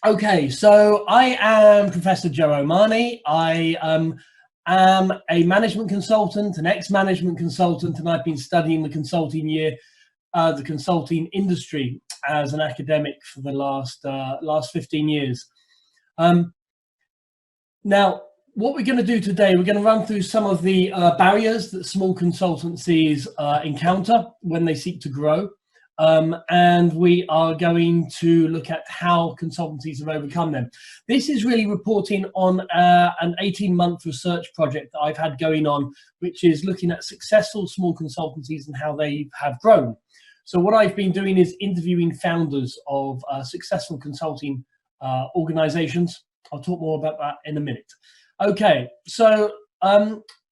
Okay, so I am Professor Joe Omani. I am a management consultant, an ex-management consultant, and I've been studying the consulting industry as an academic for the last 15 years. Now, what we're going to do today, we're going to run through some of the barriers that small consultancies encounter when they seek to grow. And we are going to look at how consultancies have overcome them. This is really reporting on an 18-month research project that I've had going on, which is looking at successful small consultancies and how they have grown. So what I've been doing is interviewing founders of successful consulting organizations. I'll talk more about that in a minute. Okay, so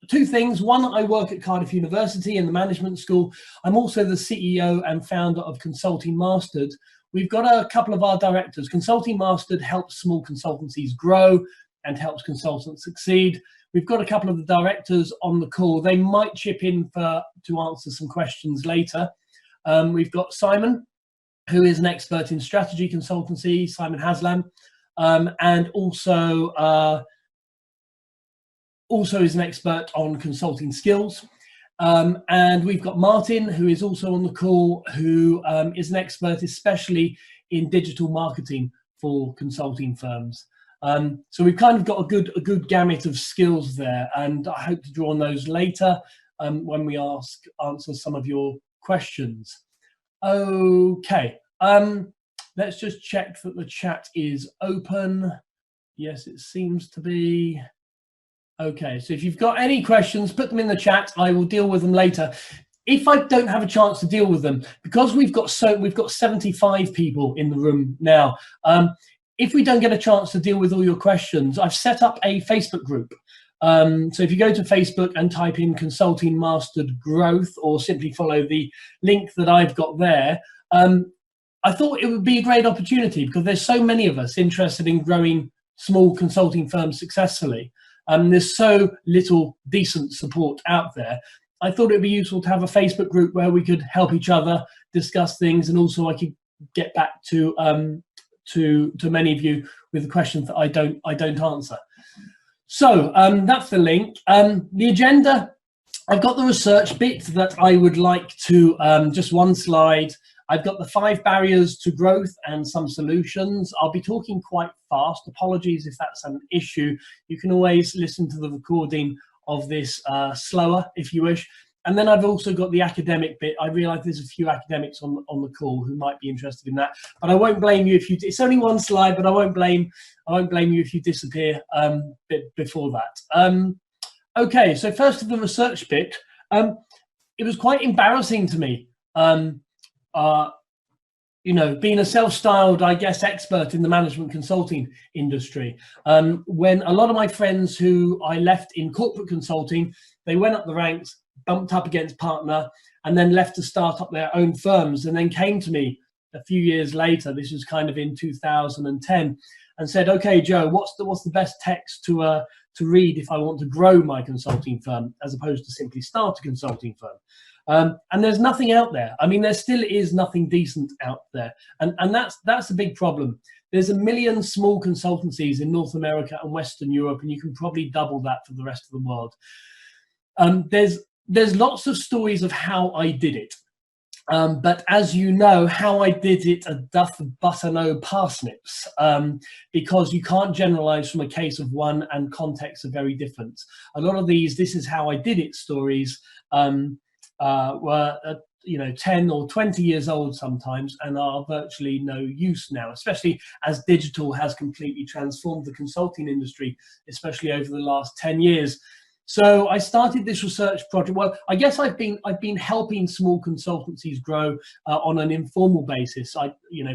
two things. One, I work at Cardiff University in the management school. I'm also the CEO and founder of Consulting Mastered. We've got a couple of our directors. Consulting Mastered helps small consultancies grow and helps consultants succeed. We've got a couple of the directors on the call. They might chip in to answer some questions later. We've got Simon, who is an expert in strategy consultancy, Simon Haslam, and also is an expert on consulting skills. And we've got Martin, who is also on the call, who is an expert especially in digital marketing for consulting firms. So we've kind of got a good gamut of skills there, and I hope to draw on those later when we answer some of your questions. Okay, let's just check that the chat is open. Yes, it seems to be. Okay, so if you've got any questions, put them in the chat. I will deal with them later. If I don't have a chance to deal with them, because we've got 75 people in the room now, if we don't get a chance to deal with all your questions, I've set up a Facebook group. So if you go to Facebook and type in Consulting Mastered Growth, or simply follow the link that I've got there, I thought it would be a great opportunity because there's so many of us interested in growing small consulting firms successfully. There's so little decent support out there. I thought it'd be useful to have a Facebook group where we could help each other, discuss things, and also I could get back to many of you with the questions that I don't answer. So that's the link. The agenda, I've got the research bit that I would like to, just one slide. I've got the 5 barriers to growth and some solutions. I'll be talking quite fast. Apologies if that's an issue. You can always listen to the recording of this slower if you wish. And then I've also got the academic bit. I realise there's a few academics on the call who might be interested in that. But I won't blame you if you. It's only one slide, but I won't blame you if you disappear before that. Okay, so first of the research bit, it was quite embarrassing to me. You know, being a self-styled, I guess, expert in the management consulting industry, when a lot of my friends who I left in corporate consulting, they went up the ranks, bumped up against partner, and then left to start up their own firms, and then came to me a few years later, this was kind of in 2010, and said, okay, Joe, what's the best text to read if I want to grow my consulting firm, as opposed to simply start a consulting firm? And there's nothing out there. I mean, there still is nothing decent out there. And that's a big problem. There's 1 million small consultancies in North America and Western Europe, and you can probably double that for the rest of the world. There's lots of stories of how I did it. But as you know, how I did it doth butter no parsnips, because you can't generalize from a case of one, and contexts are very different. A lot of these "this is how I did it" stories were 10 or 20 years old sometimes, and are virtually no use now, especially as digital has completely transformed the consulting industry, especially over the last 10 years. So I started this research project. Well, I guess I've been helping small consultancies grow on an informal basis.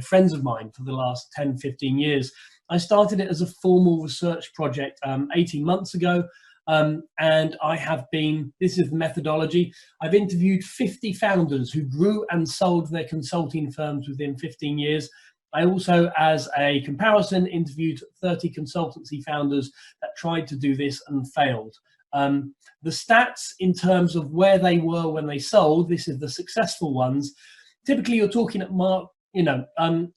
Friends of mine for the last 10, 15 years. I started it as a formal research project 18 months ago. And I have been, this is the methodology, I've interviewed 50 founders who grew and sold their consulting firms within 15 years. I also, as a comparison, interviewed 30 consultancy founders that tried to do this and failed. The stats in terms of where they were when they sold, this is the successful ones. Typically, you're talking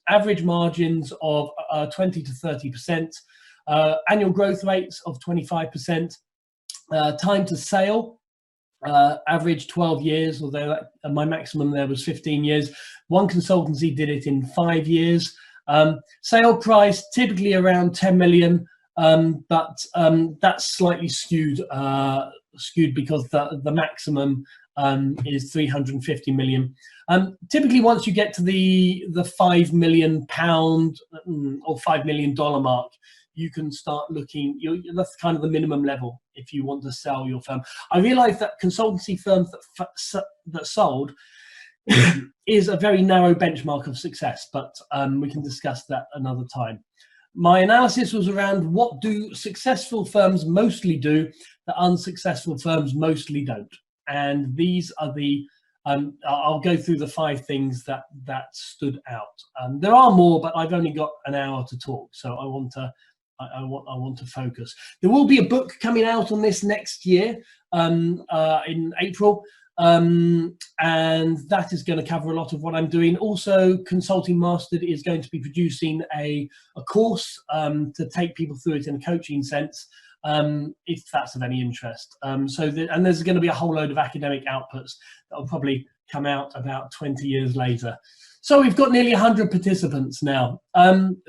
average margins of 20 to 30%, annual growth rates of 25%, time to sale, average 12 years, although my maximum there was 15 years. One consultancy did it in 5 years. Sale price typically around 10 million, but that's slightly skewed because the maximum is 350 million. Typically, once you get to the £5 million or $5 million mark, you can start looking. That's kind of the minimum level if you want to sell your firm. I realise that consultancy firms that sold is a very narrow benchmark of success, but we can discuss that another time. My analysis was around what do successful firms mostly do that unsuccessful firms mostly don't. And these are the, I'll go through the 5 things that stood out. There are more, but I've only got an hour to talk, so I want to focus. There will be a book coming out on this next year in April. And that is going to cover a lot of what I'm doing. Also, Consulting Mastered is going to be producing a course to take people through it in a coaching sense, if that's of any interest. And there's going to be a whole load of academic outputs that will probably come out about 20 years later. So we've got nearly 100 participants now.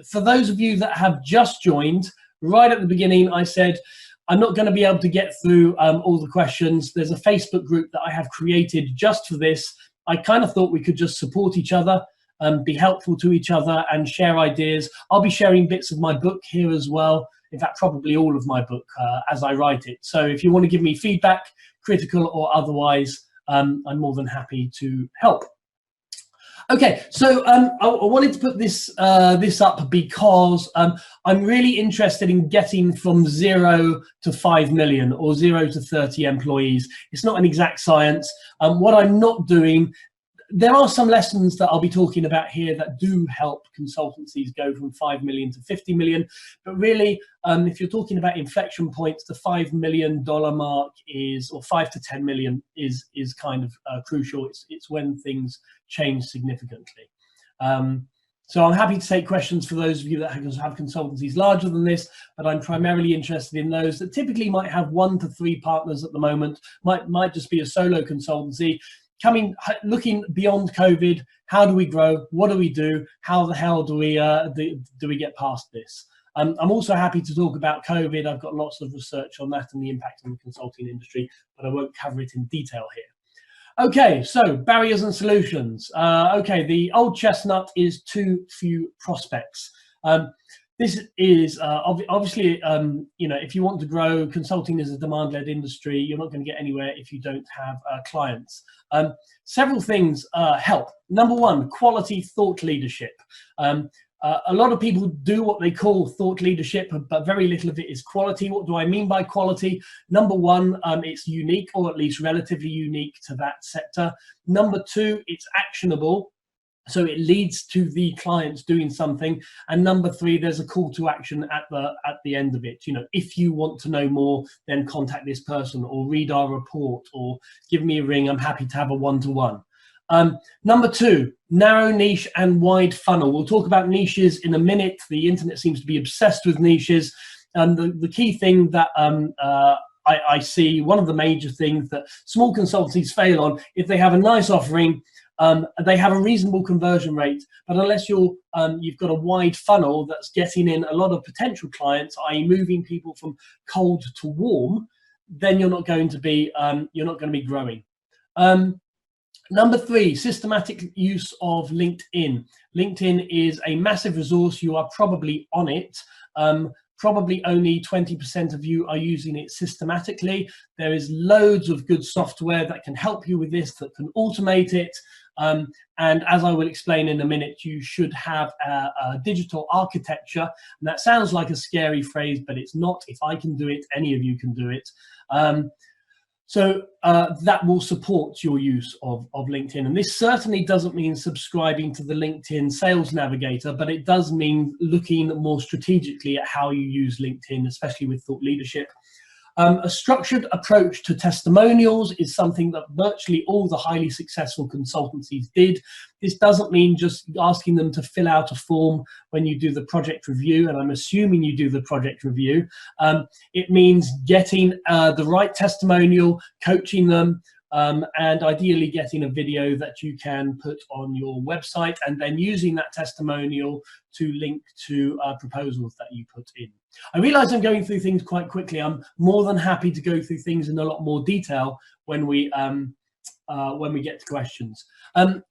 For those of you that have just joined, right at the beginning, I said, I'm not going to be able to get through all the questions. There's a Facebook group that I have created just for this. I kind of thought we could just support each other, be helpful to each other and share ideas. I'll be sharing bits of my book here as well. In fact, probably all of my book as I write it. So if you want to give me feedback, critical or otherwise, I'm more than happy to help. Okay, so I wanted to put this up because I'm really interested in getting from 0 to 5 million or 0 to 30 employees. It's not an exact science. What I'm not doing, there are some lessons that I'll be talking about here that do help consultancies go from 5 million to 50 million. But really, if you're talking about inflection points, the $5 million mark is, or 5 to 10 million is kind of crucial. It's when things change significantly. So I'm happy to take questions for those of you that have consultancies larger than this, but I'm primarily interested in those that typically might have 1 to 3 partners at the moment, might just be a solo consultancy. Looking beyond COVID, how do we grow? What do we do? How the hell do we get past this? I'm also happy to talk about COVID. I've got lots of research on that and the impact on the consulting industry, but I won't cover it in detail here. Okay, so barriers and solutions. Okay, the old chestnut is too few prospects. This is obviously, if you want to grow, consulting is a demand-led industry. You're not going to get anywhere if you don't have clients. Several things help. Number 1, quality thought leadership. A lot of people do what they call thought leadership, but very little of it is quality. What do I mean by quality? Number 1, it's unique, or at least relatively unique to that sector. Number 2, it's actionable. So it leads to the clients doing something. And number 3, there's a call to action at the end of it. If you want to know more, then contact this person or read our report or give me a ring. I'm happy to have a one-to-one. Number 2, narrow niche and wide funnel. We'll talk about niches in a minute. The internet seems to be obsessed with niches. And the key thing that I see, one of the major things that small consultancies fail on, if they have a nice offering, they have a reasonable conversion rate, but unless you've got a wide funnel that's getting in a lot of potential clients, i.e. moving people from cold to warm, then you're not going to be growing. Number 3, systematic use of LinkedIn. LinkedIn is a massive resource. You are probably on it. Probably only 20% of you are using it systematically. There is loads of good software that can help you with this, that can automate it. And as I will explain in a minute, you should have a digital architecture. And that sounds like a scary phrase, but it's not. If I can do it, any of you can do it. So that will support your use of LinkedIn. And this certainly doesn't mean subscribing to the LinkedIn Sales Navigator, but it does mean looking more strategically at how you use LinkedIn, especially with thought leadership. A structured approach to testimonials is something that virtually all the highly successful consultancies did. This doesn't mean just asking them to fill out a form when you do the project review, and I'm assuming you do the project review. It means getting the right testimonial, coaching them, and ideally getting a video that you can put on your website, and then using that testimonial to link to proposals that you put in. I realize I'm going through things quite quickly. I'm more than happy to go through things in a lot more detail when we get to questions.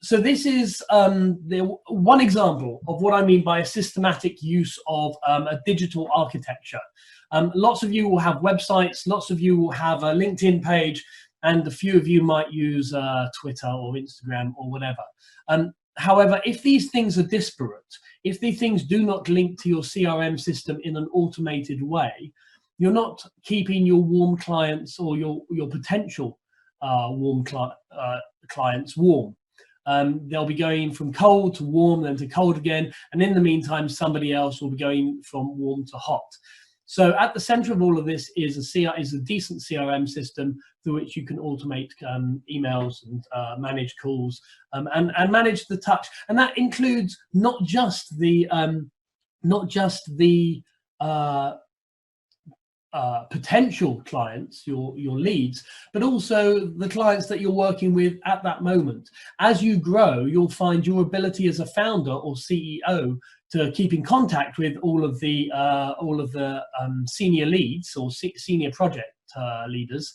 So this is one example of what I mean by a systematic use of a digital architecture. Lots of you will have websites, lots of you will have a LinkedIn page, and a few of you might use Twitter or Instagram or whatever. However, if these things are disparate, if these things do not link to your CRM system in an automated way, you're not keeping your warm clients or your potential clients warm. They'll be going from cold to warm, then to cold again, and in the meantime, somebody else will be going from warm to hot. So at the center of all of this is a decent CRM system through which you can automate emails and manage calls and manage the touch. And that includes not just the potential clients, your leads, but also the clients that you're working with at that moment. As you grow, you'll find your ability as a founder or CEO to keep in contact with all of the senior leads or senior project leaders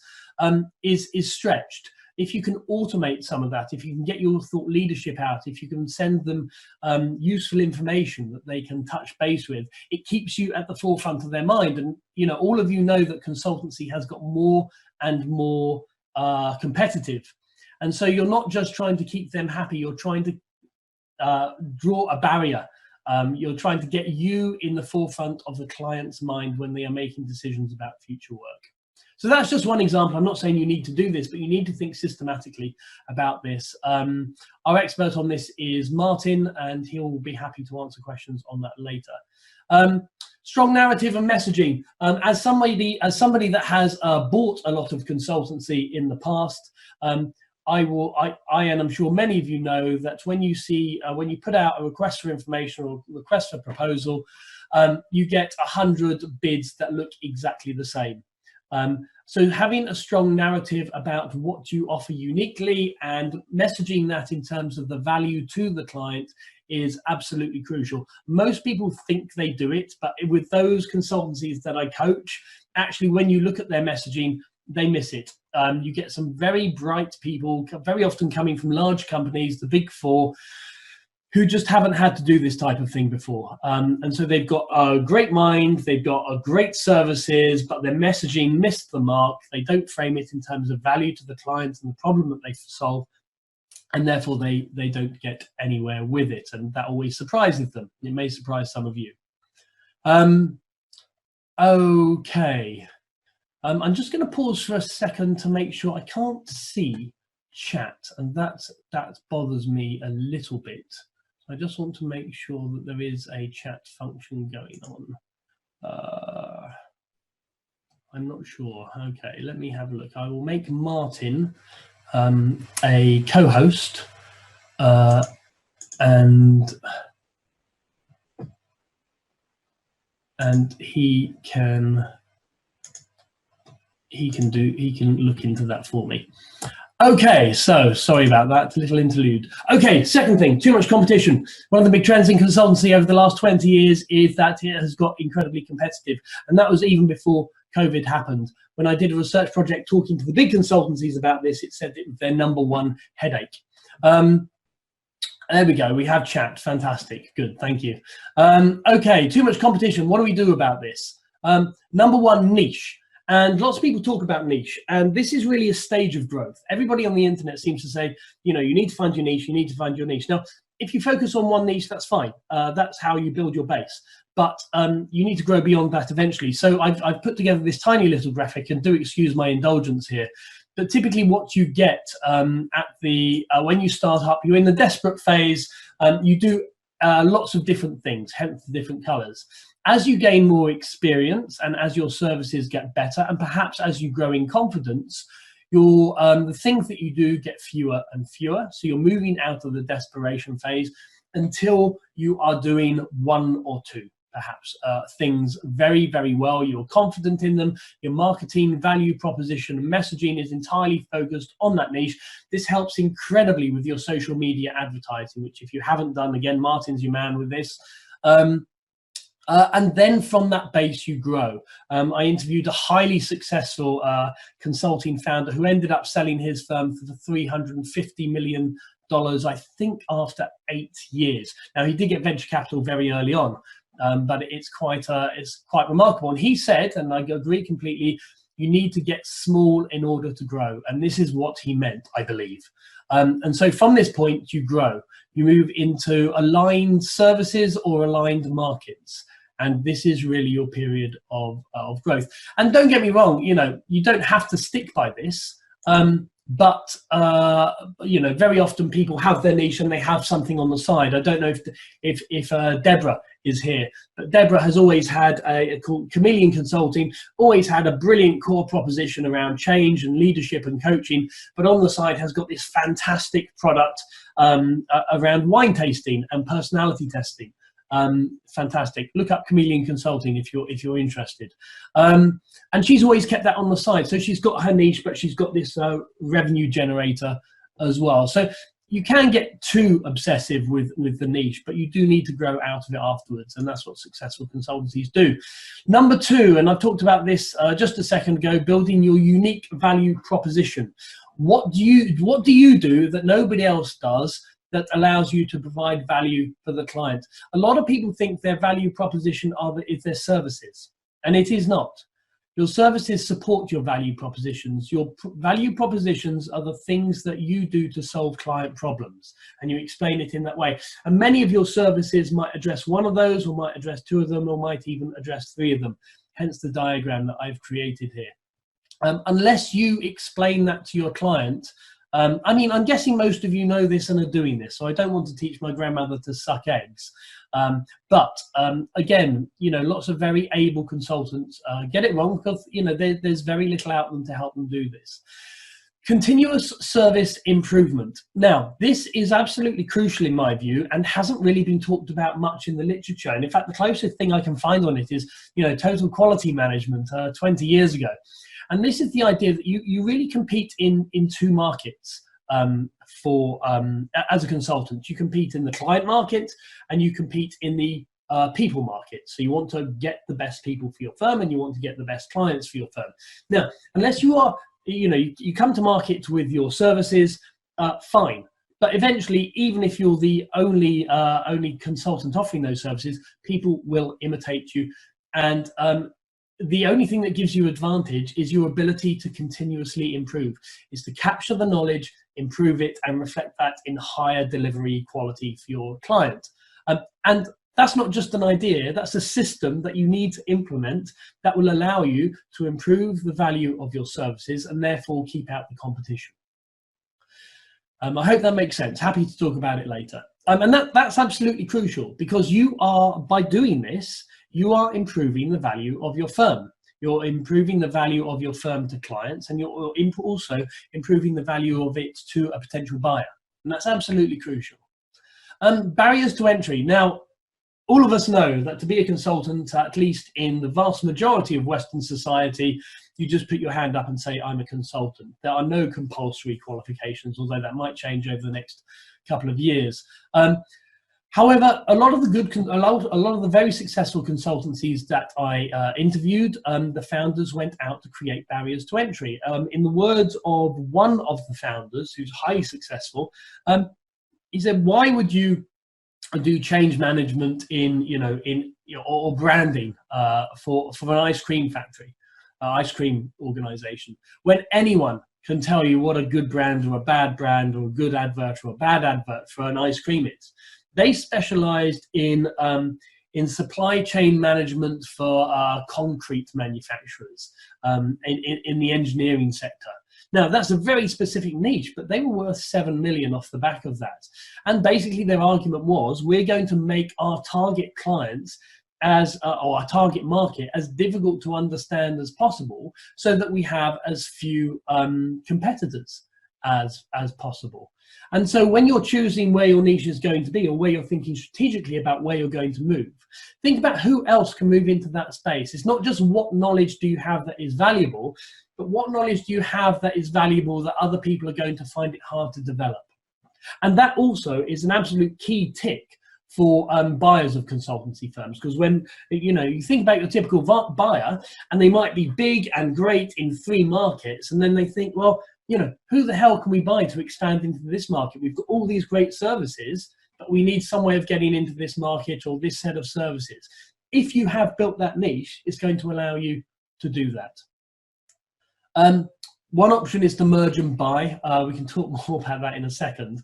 is stretched. If you can automate some of that, if you can get your thought leadership out, if you can send them useful information that they can touch base with, it keeps you at the forefront of their mind. And all of you know that consultancy has got more and more competitive, and so you're not just trying to keep them happy, you're trying to draw a barrier. You're trying to get you in the forefront of the client's mind when they are making decisions about future work. So that's just one example. I'm not saying you need to do this, but you need to think systematically about this. Our expert on this is Martin, and he'll be happy to answer questions on that later. Strong narrative and messaging. As somebody that has bought a lot of consultancy in the past, I and I'm sure many of you know that when you put out a request for information or request for proposal, you get 100 bids that look exactly the same. So having a strong narrative about what you offer uniquely and messaging that in terms of the value to the client is absolutely crucial. Most people think they do it, but with those consultancies that I coach, actually when you look at their messaging, they miss it. You get some very bright people, very often coming from large companies, the big four, who just haven't had to do this type of thing before. And so they've got a great mind, they've got a great services, but their messaging missed the mark. They don't frame it in terms of value to the clients and the problem that they solve, and therefore they don't get anywhere with it. And that always surprises them. It may surprise some of you. Okay. I'm just going to pause for a second to make sure. I can't see chat, and that bothers me a little bit. I just want to make sure that there is a chat function going on. I'm not sure. Okay, let me have a look. I will make Martin a co-host, and he can look into that for me. Okay, so sorry about that, little interlude. Okay, second thing, too much competition. One of the big trends in consultancy over the last 20 years is that it has got incredibly competitive. And that was even before COVID happened. When I did a research project talking to the big consultancies about this, it said it was their #1 headache. There we go, we have chat, fantastic, good, thank you. Okay, too much competition, what do we do about this? #1, niche. And lots of people talk about niche, and this is really a stage of growth. Everybody on the internet seems to say, you need to find your niche, you need to find your niche. Now, if you focus on one niche, that's fine. That's how you build your base. But you need to grow beyond that eventually. So I've put together this tiny little graphic, and do excuse my indulgence here. But typically what you get when you start up, you're in the desperate phase, you do lots of different things, hence the different colors. As you gain more experience and as your services get better, and perhaps as you grow in confidence, the things that you do get fewer and fewer. So you're moving out of the desperation phase until you are doing one or two, perhaps, things very, very well. You're confident in them. Your marketing, value proposition, and messaging is entirely focused on that niche. This helps incredibly with your social media advertising, which if you haven't done, again, Martin's your man with this. And then from that base, you grow. I interviewed a highly successful consulting founder who ended up selling his firm for $350 million, I think, after 8 years. Now, he did get venture capital very early on, but it's quite remarkable. And he said, and I agree completely, you need to get small in order to grow. And this is what he meant, I believe. And so from this point, you grow. You move into aligned services or aligned markets. And this is really your period of growth. And don't get me wrong, you don't have to stick by this. But very often people have their niche and they have something on the side. I don't know if Deborah is here, but Deborah has always had called Chameleon Consulting, always had a brilliant core proposition around change and leadership and coaching, but on the side has got this fantastic product around wine tasting and personality testing. Fantastic. Look up Chameleon Consulting if you're interested. And she's always kept that on the side. So she's got her niche, but she's got this revenue generator as well. So you can get too obsessive with the niche, but you do need to grow out of it afterwards. And that's what successful consultancies do. Number two, and I've talked about this just a second ago, building your unique value proposition. What do you do that nobody else does that allows you to provide value for the client? A lot of people think their value proposition is their services, and it is not. Your services support your value propositions. Your value propositions are the things that you do to solve client problems, and you explain it in that way. And many of your services might address one of those, or might address two of them, or might even address three of them, hence the diagram that I've created here. Unless you explain that to your client, I'm guessing most of you know this and are doing this, so I don't want to teach my grandmother to suck eggs. Again, lots of very able consultants get it wrong because, there's very little out them to help them do this. Continuous service improvement. Now, this is absolutely crucial in my view and hasn't really been talked about much in the literature. And in fact, the closest thing I can find on it is, total quality management 20 years ago. And this is the idea that you really compete in two markets as a consultant. You compete in the client market and you compete in the people market. So you want to get the best people for your firm and you want to get the best clients for your firm. Now, unless you are, you come to market with your services, fine. But eventually, even if you're the only consultant offering those services, people will imitate you. And the only thing that gives you advantage is your ability to continuously improve, is to capture the knowledge, improve it, and reflect that in higher delivery quality for your client. And that's not just an idea, that's a system that you need to implement that will allow you to improve the value of your services and therefore keep out the competition. I hope that makes sense. Happy to talk about it later. And that's absolutely crucial because you are, by doing this, you are improving the value of your firm. You're improving the value of your firm to clients, and you're also improving the value of it to a potential buyer. And that's absolutely crucial. Barriers to entry. Now, all of us know that to be a consultant, at least in the vast majority of Western society, you just put your hand up and say, I'm a consultant. There are no compulsory qualifications, although that might change over the next couple of years. However, a lot of the very successful consultancies that I interviewed, the founders went out to create barriers to entry. In the words of one of the founders, who's highly successful, he said, "Why would you do change management or branding for an ice cream factory, ice cream organization, when anyone can tell you what a good brand or a bad brand or a good advert or a bad advert for an ice cream is?" They specialized in supply chain management for concrete manufacturers in the engineering sector. Now, that's a very specific niche, but they were worth 7 million off the back of that. And basically their argument was, we're going to make our target clients as or our target market as difficult to understand as possible, so that we have as few competitors as possible. And so when you're choosing where your niche is going to be, or where you're thinking strategically about where you're going to move, think about who else can move into that space. It's not just what knowledge do you have that is valuable, but what knowledge do you have that is valuable that other people are going to find it hard to develop. And that also is an absolute key tick for buyers of consultancy firms, because when you think about your typical buyer, and they might be big and great in 3 markets, and then they think, well, who the hell can we buy to expand into this market? We've got all these great services, but we need some way of getting into this market or this set of services. If you have built that niche, it's going to allow you to do that. One option is to merge and buy. We can talk more about that in a second.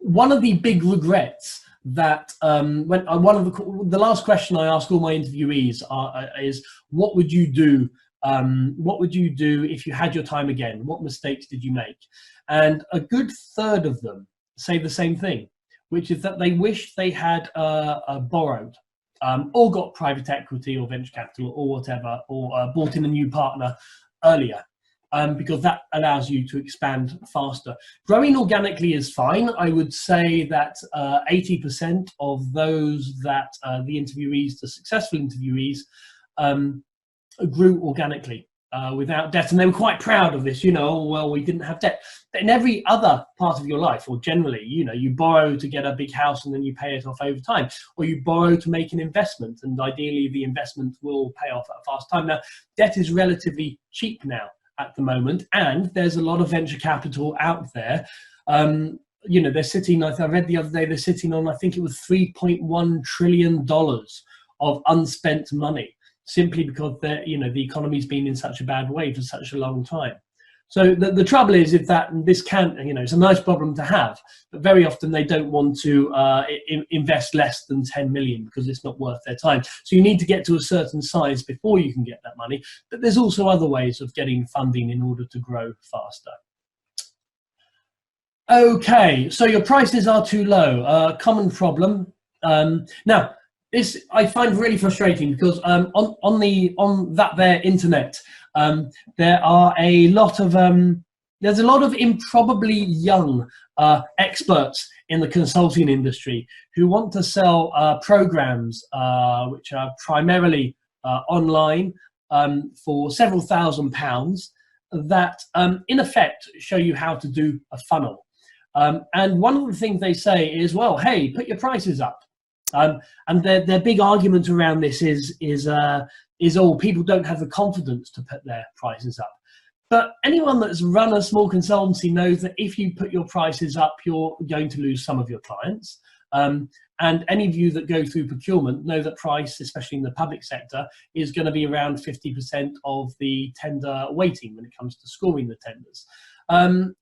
One of the big regrets that the last question I ask all my interviewees is, what would you do? What would you do if you had your time again? What mistakes did you make? And a good third of them say the same thing, which is that they wish they had borrowed or got private equity or venture capital or whatever, or bought in a new partner earlier, because that allows you to expand faster. Growing organically is fine. I would say that 80% of those that the successful interviewees, grew organically without debt, and they were quite proud of this. Well, we didn't have debt. But in every other part of your life, or generally, you borrow to get a big house and then you pay it off over time, or you borrow to make an investment, and ideally the investment will pay off at a fast time. Now, debt is relatively cheap now at the moment, and there's a lot of venture capital out there. They're sitting, I read the other day, they're sitting on, I think it was $3.1 trillion of unspent money, simply because the economy's been in such a bad way for such a long time. So the trouble is that this it's a nice problem to have, but very often they don't want to invest less than 10 million because it's not worth their time. So you need to get to a certain size before you can get that money. But there's also other ways of getting funding in order to grow faster. Okay, so your prices are too low. Common problem. Now, this I find really frustrating, because on that internet, there are a lot of there's a lot of improbably young experts in the consulting industry who want to sell programs which are primarily online for several £1,000s, that in effect show you how to do a funnel. And one of the things they say is, well, hey, put your prices up. And their big argument around this is people don't have the confidence to put their prices up. But anyone that's run a small consultancy knows that if you put your prices up, you're going to lose some of your clients. And any of you that go through procurement know that price, especially in the public sector, is going to be around 50% of the tender weighting when it comes to scoring the tenders.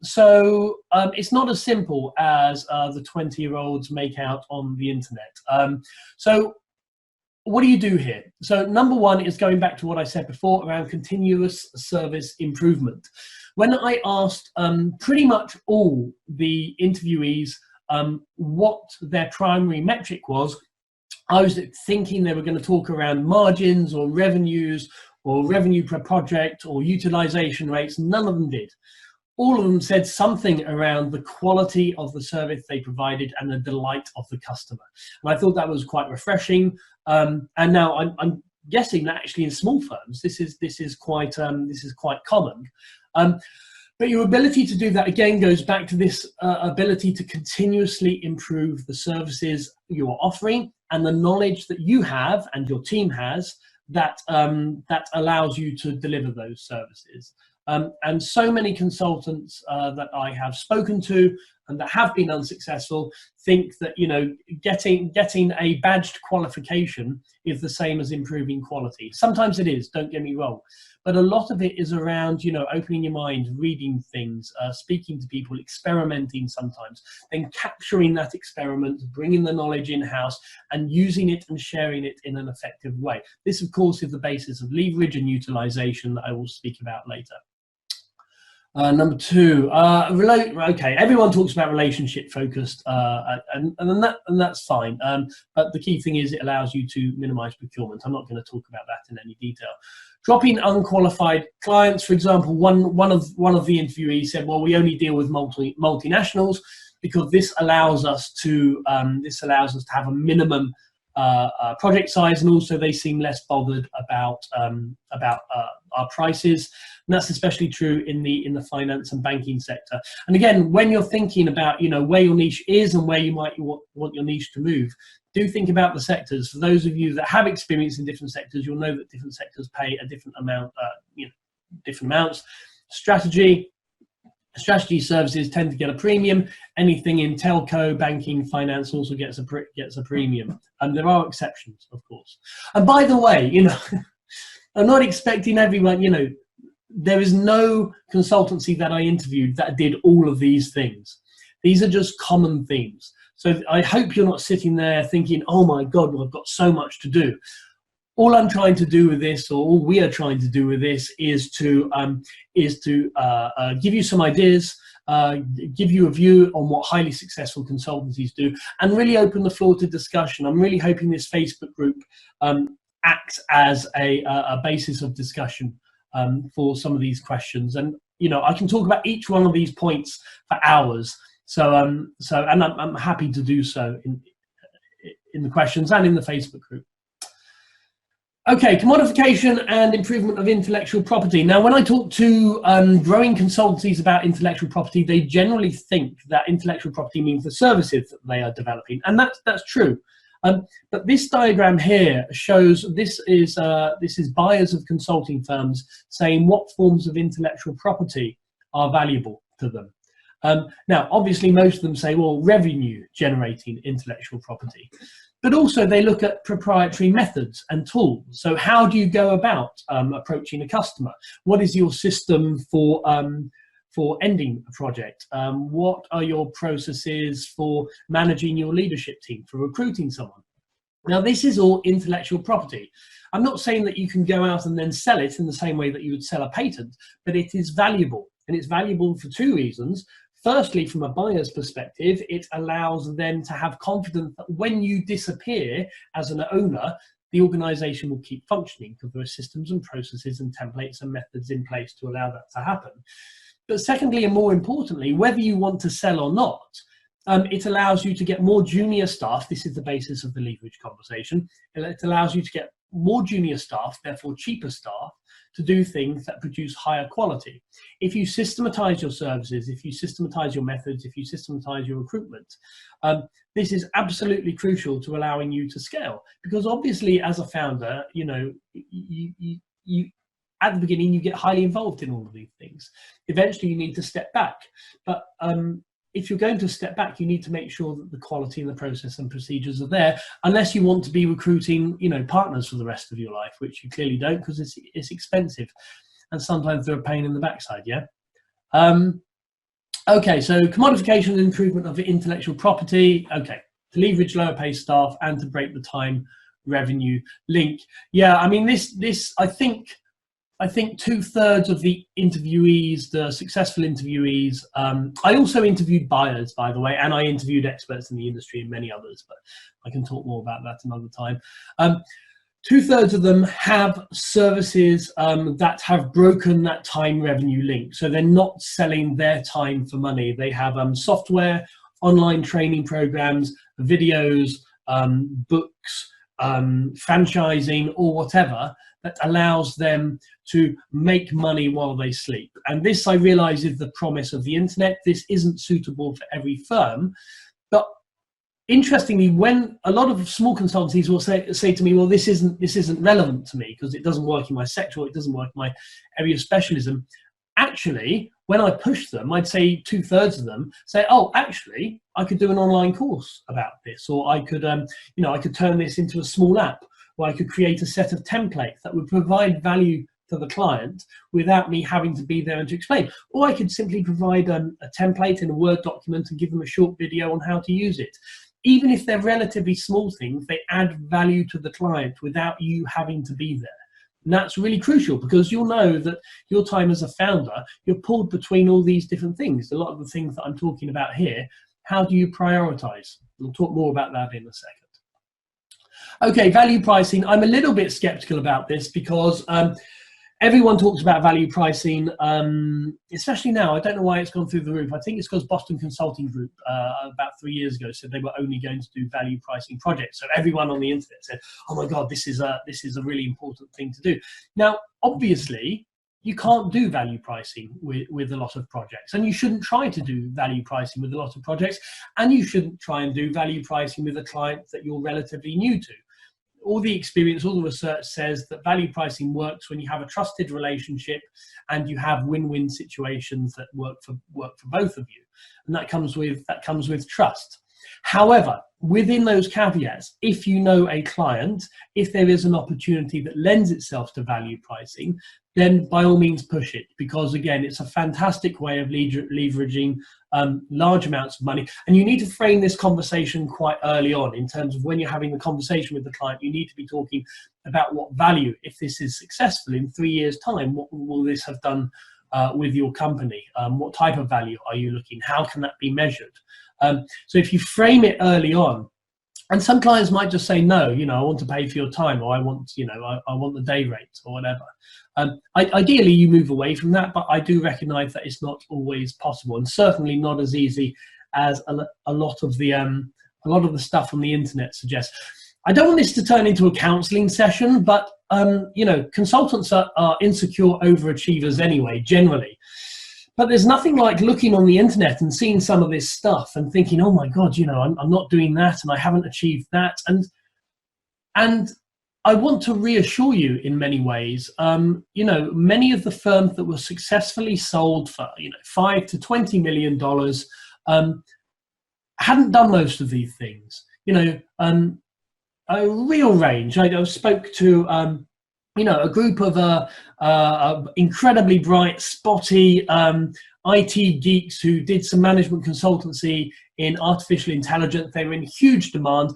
So it's not as simple as the 20-year-olds make out on the internet. So what do you do here? So number one is going back to what I said before around continuous service improvement. When I asked pretty much all the interviewees what their primary metric was, I was thinking they were going to talk around margins or revenues or revenue per project or utilization rates. None of them did. All of them said something around the quality of the service they provided and the delight of the customer. And I thought that was quite refreshing. And now I'm guessing that actually in small firms, this is quite common. But your ability to do that again goes back to this ability to continuously improve the services you are offering and the knowledge that you have and your team has that allows you to deliver those services. And so many consultants that I have spoken to and that have been unsuccessful think that getting a badged qualification is the same as improving quality. Sometimes it is, don't get me wrong, but a lot of it is around opening your mind, reading things, speaking to people, experimenting sometimes, then capturing that experiment, bringing the knowledge in-house and using it and sharing it in an effective way. This of course is the basis of leverage and utilization that I will speak about later. Number two, okay, everyone talks about relationship focused, and that's fine. But the key thing is it allows you to minimize procurement. I'm not going to talk about that in any detail. Dropping unqualified clients, for example, one of the interviewees said, well, we only deal with multinationals because this allows us to have a minimum project size, and also they seem less bothered about our prices. And that's especially true in the finance and banking sector. And again, when you're thinking about where your niche is and where you might want your niche to move, do think about the sectors. For those of you that have experience in different sectors, you'll know that different sectors pay a different amount, different amounts. Strategy services tend to get a premium. Anything in telco, banking, finance also gets a premium. And there are exceptions, of course. And by the way, I'm not expecting everyone, there is no consultancy that I interviewed that did all of these things. These are just common themes. So I hope you're not sitting there thinking, oh my God, well, I've got so much to do. All I'm trying to do with this, or all we are trying to do with this, is to give you some ideas, give you a view on what highly successful consultancies do, and really open the floor to discussion. I'm really hoping this Facebook group acts as a basis of discussion for some of these questions. And I can talk about each one of these points for hours. So I'm happy to do so in the questions and in the Facebook group. Okay, commodification and improvement of intellectual property. Now, when I talk to growing consultancies about intellectual property, they generally think that intellectual property means the services that they are developing, and that's true. But this diagram here shows this is buyers of consulting firms saying what forms of intellectual property are valuable to them. Now, obviously, most of them say, well, revenue generating intellectual property. But also they look at proprietary methods and tools. So how do you go about approaching a customer? What is your system for ending a project? What are your processes for managing your leadership team, for recruiting someone? Now, this is all intellectual property. I'm not saying that you can go out and then sell it in the same way that you would sell a patent, but it is valuable. And it's valuable for two reasons. Firstly, from a buyer's perspective, it allows them to have confidence that when you disappear as an owner, the organization will keep functioning because there are systems and processes and templates and methods in place to allow that to happen. But secondly, and more importantly, whether you want to sell or not, it allows you to get more junior staff. This is the basis of the leverage conversation. It allows you to get more junior staff, therefore cheaper staff, to do things that produce higher quality. If you systematize your services, if you systematize your methods, if you systematize your recruitment, this is absolutely crucial to allowing you to scale. Because obviously, as a founder, you at the beginning, you get highly involved in all of these things. Eventually, you need to step back. But if you're going to step back, you need to make sure that the quality and the process and procedures are there, unless you want to be recruiting, partners for the rest of your life, which you clearly don't, because it's expensive, and sometimes they're a pain in the backside. Yeah. Okay, so commodification and improvement of intellectual property. Okay, to leverage lower paid staff and to break the time revenue link. Yeah, I mean this. I think 2/3 of the interviewees, the successful interviewees, I also interviewed buyers, by the way, and I interviewed experts in the industry and many others, but I can talk more about that another time. 2/3 of them have services that have broken that time revenue link. So they're not selling their time for money. They have software, online training programs, videos, books, franchising, or whatever, that allows them to make money while they sleep. And this, I realize, is the promise of the internet. This isn't suitable for every firm. But interestingly, when a lot of small consultancies will say to me, well, this isn't relevant to me because it doesn't work in my sector, or it doesn't work in my area of specialism. Actually, when I push them, I'd say 2/3 of them say, oh, actually, I could do an online course about this, or I could, I could turn this into a small app, or I could create a set of templates that would provide value to the client without me having to be there and to explain. Or I could simply provide a template in a Word document and give them a short video on how to use it. Even if they're relatively small things, they add value to the client without you having to be there. And that's really crucial, because you'll know that your time as a founder, you're pulled between all these different things. A lot of the things that I'm talking about here, how do you prioritize? We'll talk more about that in a second. Okay, value pricing. I'm a little bit skeptical about this, because everyone talks about value pricing, especially now. I don't know why it's gone through the roof. I think it's because Boston Consulting Group about 3 years ago said they were only going to do value pricing projects. So everyone on the internet said, "Oh my God, this is a really important thing to do." Now, obviously, you can't do value pricing with a lot of projects, and you shouldn't try to do value pricing with a lot of projects, and you shouldn't try and do value pricing with a client that you're relatively new to. All the experience, all the research says that value pricing works when you have a trusted relationship and you have win-win situations that work for both of you, and that comes with trust. However, within those caveats, if you know a client, if there is an opportunity that lends itself to value pricing, then by all means push it, because again, it's a fantastic way of leveraging large amounts of money. And you need to frame this conversation quite early on, in terms of when you're having the conversation with the client. You need to be talking about what value, if this is successful in 3 years' time, what will this have done with your company? What type of value are you looking? How can that be measured? So if you frame it early on, and some clients might just say, no, I want to pay for your time, or I want, I want the day rate, or whatever. Ideally, you move away from that, but I do recognize that it's not always possible, and certainly not as easy as a lot of the stuff on the internet suggests. I don't want this to turn into a counseling session, but consultants are insecure overachievers anyway, generally. But there's nothing like looking on the internet and seeing some of this stuff and thinking, oh my God, I'm not doing that, and I haven't achieved that. And I want to reassure you in many ways, many of the firms that were successfully sold for, $5 to $20 million hadn't done most of these things. A real range. I spoke to, a group of incredibly bright, spotty IT geeks who did some management consultancy in artificial intelligence. They were in huge demand.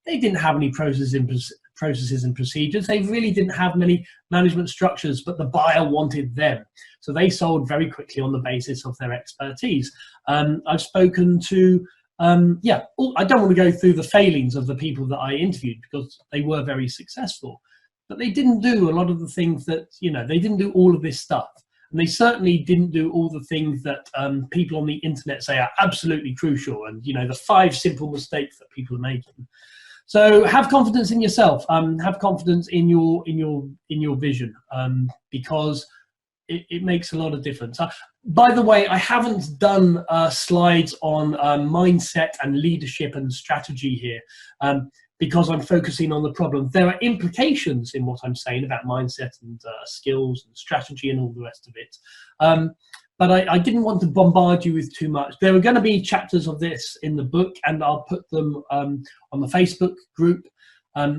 They didn't have any processes and procedures. They really didn't have many management structures, but the buyer wanted them. So they sold very quickly on the basis of their expertise. I've spoken to, I don't want to go through the failings of the people that I interviewed, because they were very successful. But they didn't do a lot of the things that, they didn't do all of this stuff. And they certainly didn't do all the things that people on the internet say are absolutely crucial, and, the 5 simple mistakes that people are making. So have confidence in yourself, have confidence in your vision, because it makes a lot of difference. By the way, I haven't done slides on mindset and leadership and strategy here, because I'm focusing on the problem. There are implications in what I'm saying about mindset and skills and strategy and all the rest of it. But I didn't want to bombard you with too much. There are going to be chapters of this in the book, and I'll put them on the Facebook group. But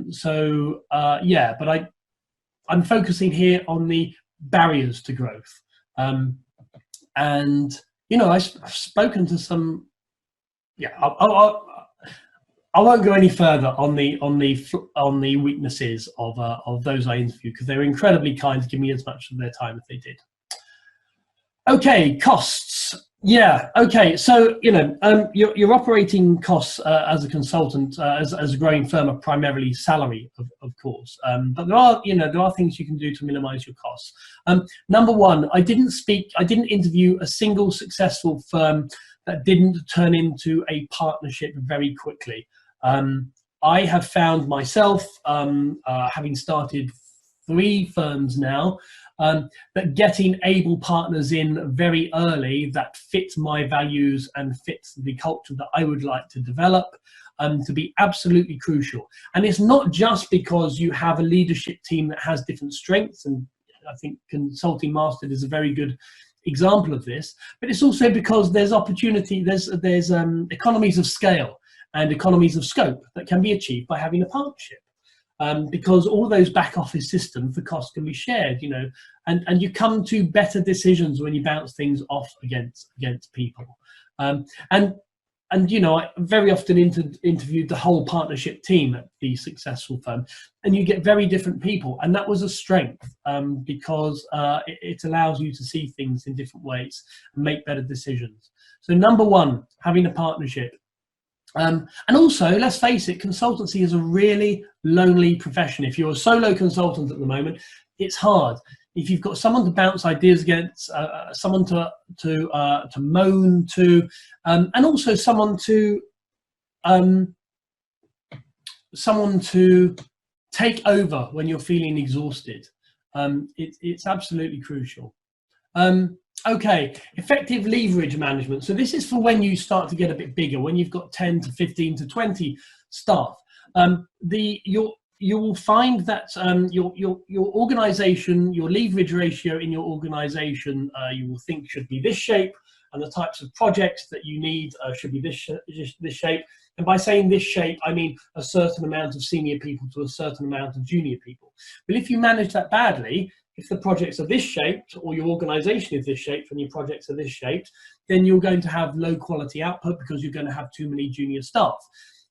I'm focusing here on the barriers to growth. I've spoken to some, I won't go any further on the weaknesses of those I interviewed, because they were incredibly kind to give me as much of their time as they did. Okay, costs. Yeah. Okay. So your operating costs as a consultant, as a growing firm, are primarily salary, of course. But there are things you can do to minimise your costs. Number one, I didn't interview a single successful firm that didn't turn into a partnership very quickly. I have found myself, having started 3 firms now, that getting able partners in very early that fit my values and fits the culture that I would like to develop, to be absolutely crucial. And it's not just because you have a leadership team that has different strengths, and I think Consulting Mastered is a very good example of this, but it's also because there's opportunity, there's economies of scale and economies of scope that can be achieved by having a partnership. Because all those back office systems, the costs can be shared, and you come to better decisions when you bounce things off against people. And and you know, I very often interviewed the whole partnership team at the successful firm, and you get very different people, and that was a strength, because it allows you to see things in different ways and make better decisions. So number one, having a partnership. And also, let's face it, consultancy is a really lonely profession. If you're a solo consultant at the moment, it's hard. If you've got someone to bounce ideas against, someone to moan to, and also someone to take over when you're feeling exhausted, it's absolutely crucial. Okay, effective leverage management. So this is for when you start to get a bit bigger, when you've got 10 to 15 to 20 staff. You will find that your organization, your leverage ratio in your organization, you will think should be this shape, and the types of projects that you need should be this shape. And by saying this shape, I mean a certain amount of senior people to a certain amount of junior people. But if you manage that badly, if the projects are this shaped, or your organization is this shaped and your projects are this shaped, then you're going to have low quality output because you're going to have too many junior staff.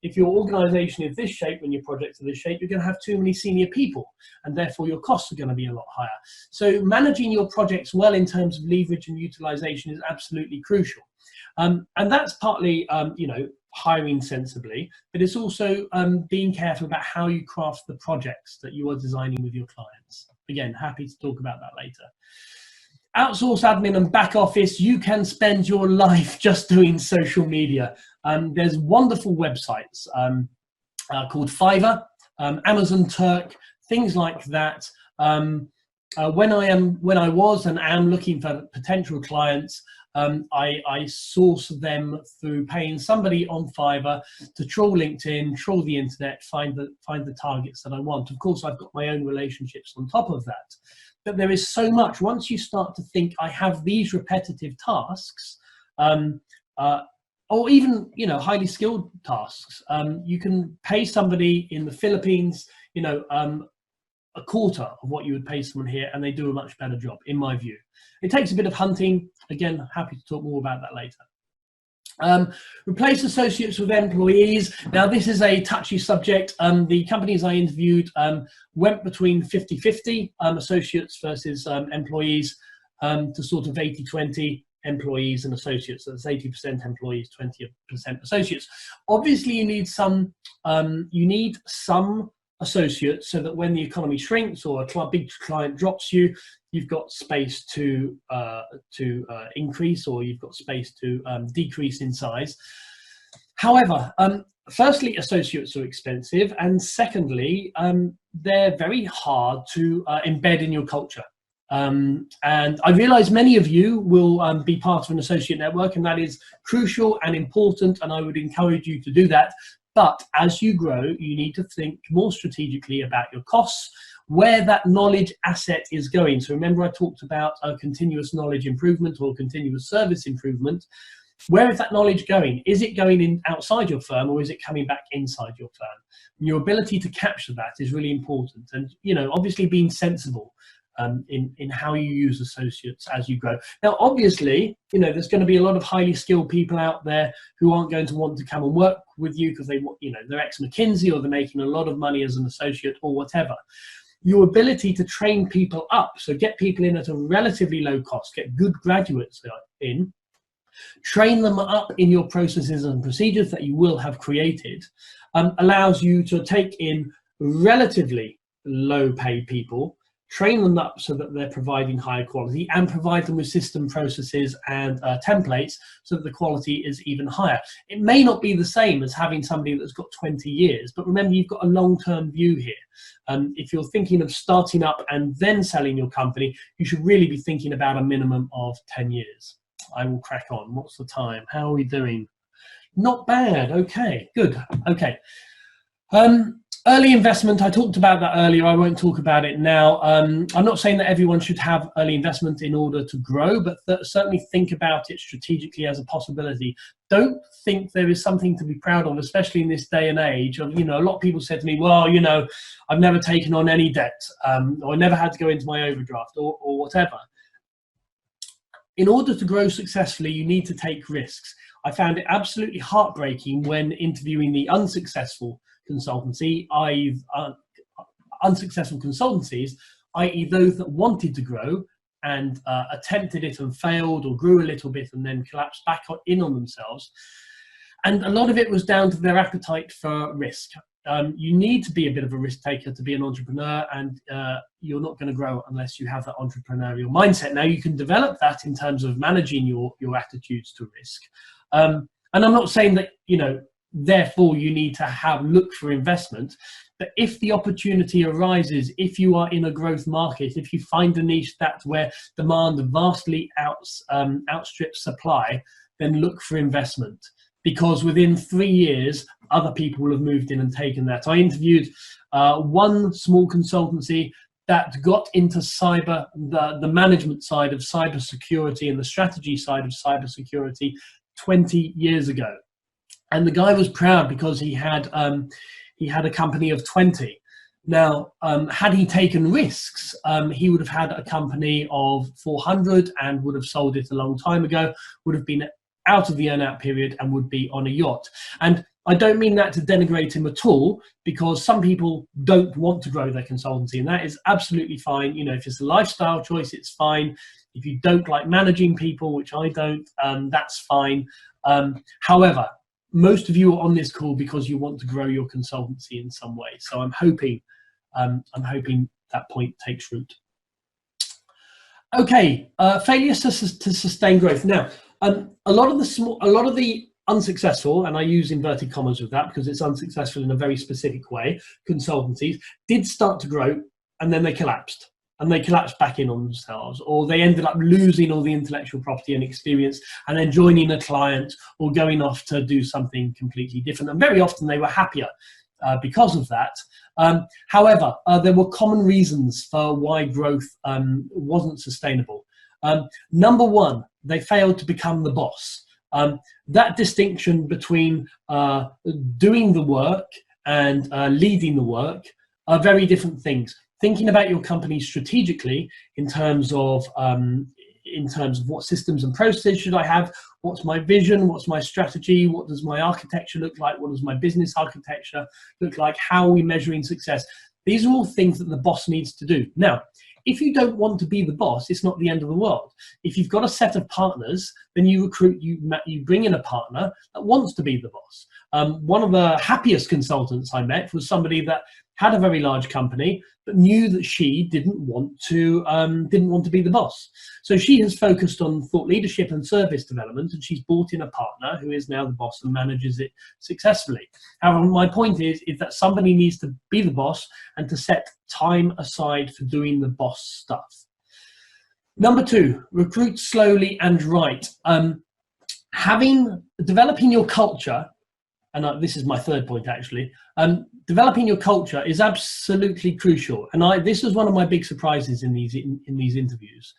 If your organization is this shape and your projects are this shape, you're going to have too many senior people, and therefore your costs are going to be a lot higher. So managing your projects well in terms of leverage and utilization is absolutely crucial. And that's partly, you know, hiring sensibly, but it's also being careful about how you craft the projects that you are designing with your clients. Again, happy to talk about that later. Outsource admin and back office. You can spend your life just doing social media. There's wonderful websites called Fiverr, Amazon Turk, things like that. When I was and am looking for potential clients, I source them through paying somebody on Fiverr to trawl LinkedIn, trawl the internet, find the targets that I want. Of course, I've got my own relationships on top of that. But there is so much. Once you start to think, I have these repetitive tasks, or even, you know, highly skilled tasks, you can pay somebody in the Philippines, you know, a quarter of what you would pay someone here, and they do a much better job, in my view. It takes a bit of hunting. Again, happy to talk more about that later. Replace associates with employees. Now, this is a touchy subject. The companies I interviewed went between 50-50 associates versus employees, to sort of 80-20 employees and associates. So that's 80% employees, 20% associates. Obviously, you need some associates so that when the economy shrinks or a big client drops you, you've got space to increase, or you've got space to decrease in size. However, firstly, associates are expensive, and secondly, they're very hard to embed in your culture. And I realize many of you will be part of an associate network, and that is crucial and important, and I would encourage you to do that. But as you grow, you need to think more strategically about your costs, where that knowledge asset is going. So remember, I talked about continuous knowledge improvement or continuous service improvement. Where is that knowledge going? Is it going in outside your firm, or is it coming back inside your firm? And your ability to capture that is really important. And, you know, obviously being sensible in how you use associates as you grow. Now, obviously, you know, there's going to be a lot of highly skilled people out there who aren't going to want to come and work with you because they're ex-McKinsey, or they're making a lot of money as an associate, or whatever. Your ability to train people up, so get people in at a relatively low cost, get good graduates in, train them up in your processes and procedures that you will have created, allows you to take in relatively low paid people, train them up so that they're providing higher quality, and provide them with system processes and templates so that the quality is even higher. It may not be the same as having somebody that's got 20 years, but remember, you've got a long-term view here. If you're thinking of starting up and then selling your company, you should really be thinking about a minimum of 10 years. I will crack on. What's the time? How are we doing? Not bad. Okay, good. Okay. Early investment, I talked about that earlier. I won't talk about it now. I'm not saying that everyone should have early investment in order to grow, but certainly think about it strategically as a possibility. Don't think there is something to be proud of, especially in this day and age. You know, a lot of people said to me, well, you know, I've never taken on any debt, or I never had to go into my overdraft, or whatever. In order to grow successfully, you need to take risks. I found it absolutely heartbreaking when interviewing the unsuccessful consultancy, i.e. Unsuccessful consultancies, i.e. those that wanted to grow and attempted it and failed, or grew a little bit and then collapsed back in on themselves. And a lot of it was down to their appetite for risk. You need to be a bit of a risk taker to be an entrepreneur, and you're not going to grow unless you have that entrepreneurial mindset. Now, you can develop that in terms of managing your attitudes to risk. And I'm not saying that, therefore you need to look for investment. But if the opportunity arises, if you are in a growth market, if you find a niche that's where demand vastly outstrips supply, then look for investment. Because within 3 years, other people will have moved in and taken that. I interviewed one small consultancy that got into the management side of cybersecurity and the strategy side of cybersecurity 20 years ago. And the guy was proud because he had a company of 20. Now, had he taken risks, he would have had a company of 400 and would have sold it a long time ago, would have been out of the earn-out period and would be on a yacht. And I don't mean that to denigrate him at all, because some people don't want to grow their consultancy, and that is absolutely fine. If it's a lifestyle choice, it's fine. If you don't like managing people, which I don't, that's fine. However, most of you are on this call because you want to grow your consultancy in some way. So I'm hoping that point takes root. Okay, failures to sustain growth. Now, a lot of the unsuccessful, and I use inverted commas with that because it's unsuccessful in a very specific way, consultancies did start to grow and then they collapsed. And they collapsed back in on themselves, or they ended up losing all the intellectual property and experience and then joining a client or going off to do something completely different. And very often they were happier because of that. However, there were common reasons for why growth wasn't sustainable. Number one, they failed to become the boss. That distinction between doing the work and leading the work are very different things. Thinking about your company strategically in terms of what systems and processes should I have, what's my vision, what's my strategy, what does my architecture look like, what does my business architecture look like, how are we measuring success? These are all things that the boss needs to do. Now, if you don't want to be the boss, it's not the end of the world. If you've got a set of partners, then you bring in a partner that wants to be the boss. One of the happiest consultants I met was somebody that had a very large company, but knew that she didn't want to be the boss. So she has focused on thought leadership and service development, and she's brought in a partner who is now the boss and manages it successfully. However, my point is that somebody needs to be the boss and to set time aside for doing the boss stuff. Number two, recruit slowly and right. Developing your culture, and this is my third point actually, developing your culture is absolutely crucial. And this was one of my big surprises in these interviews.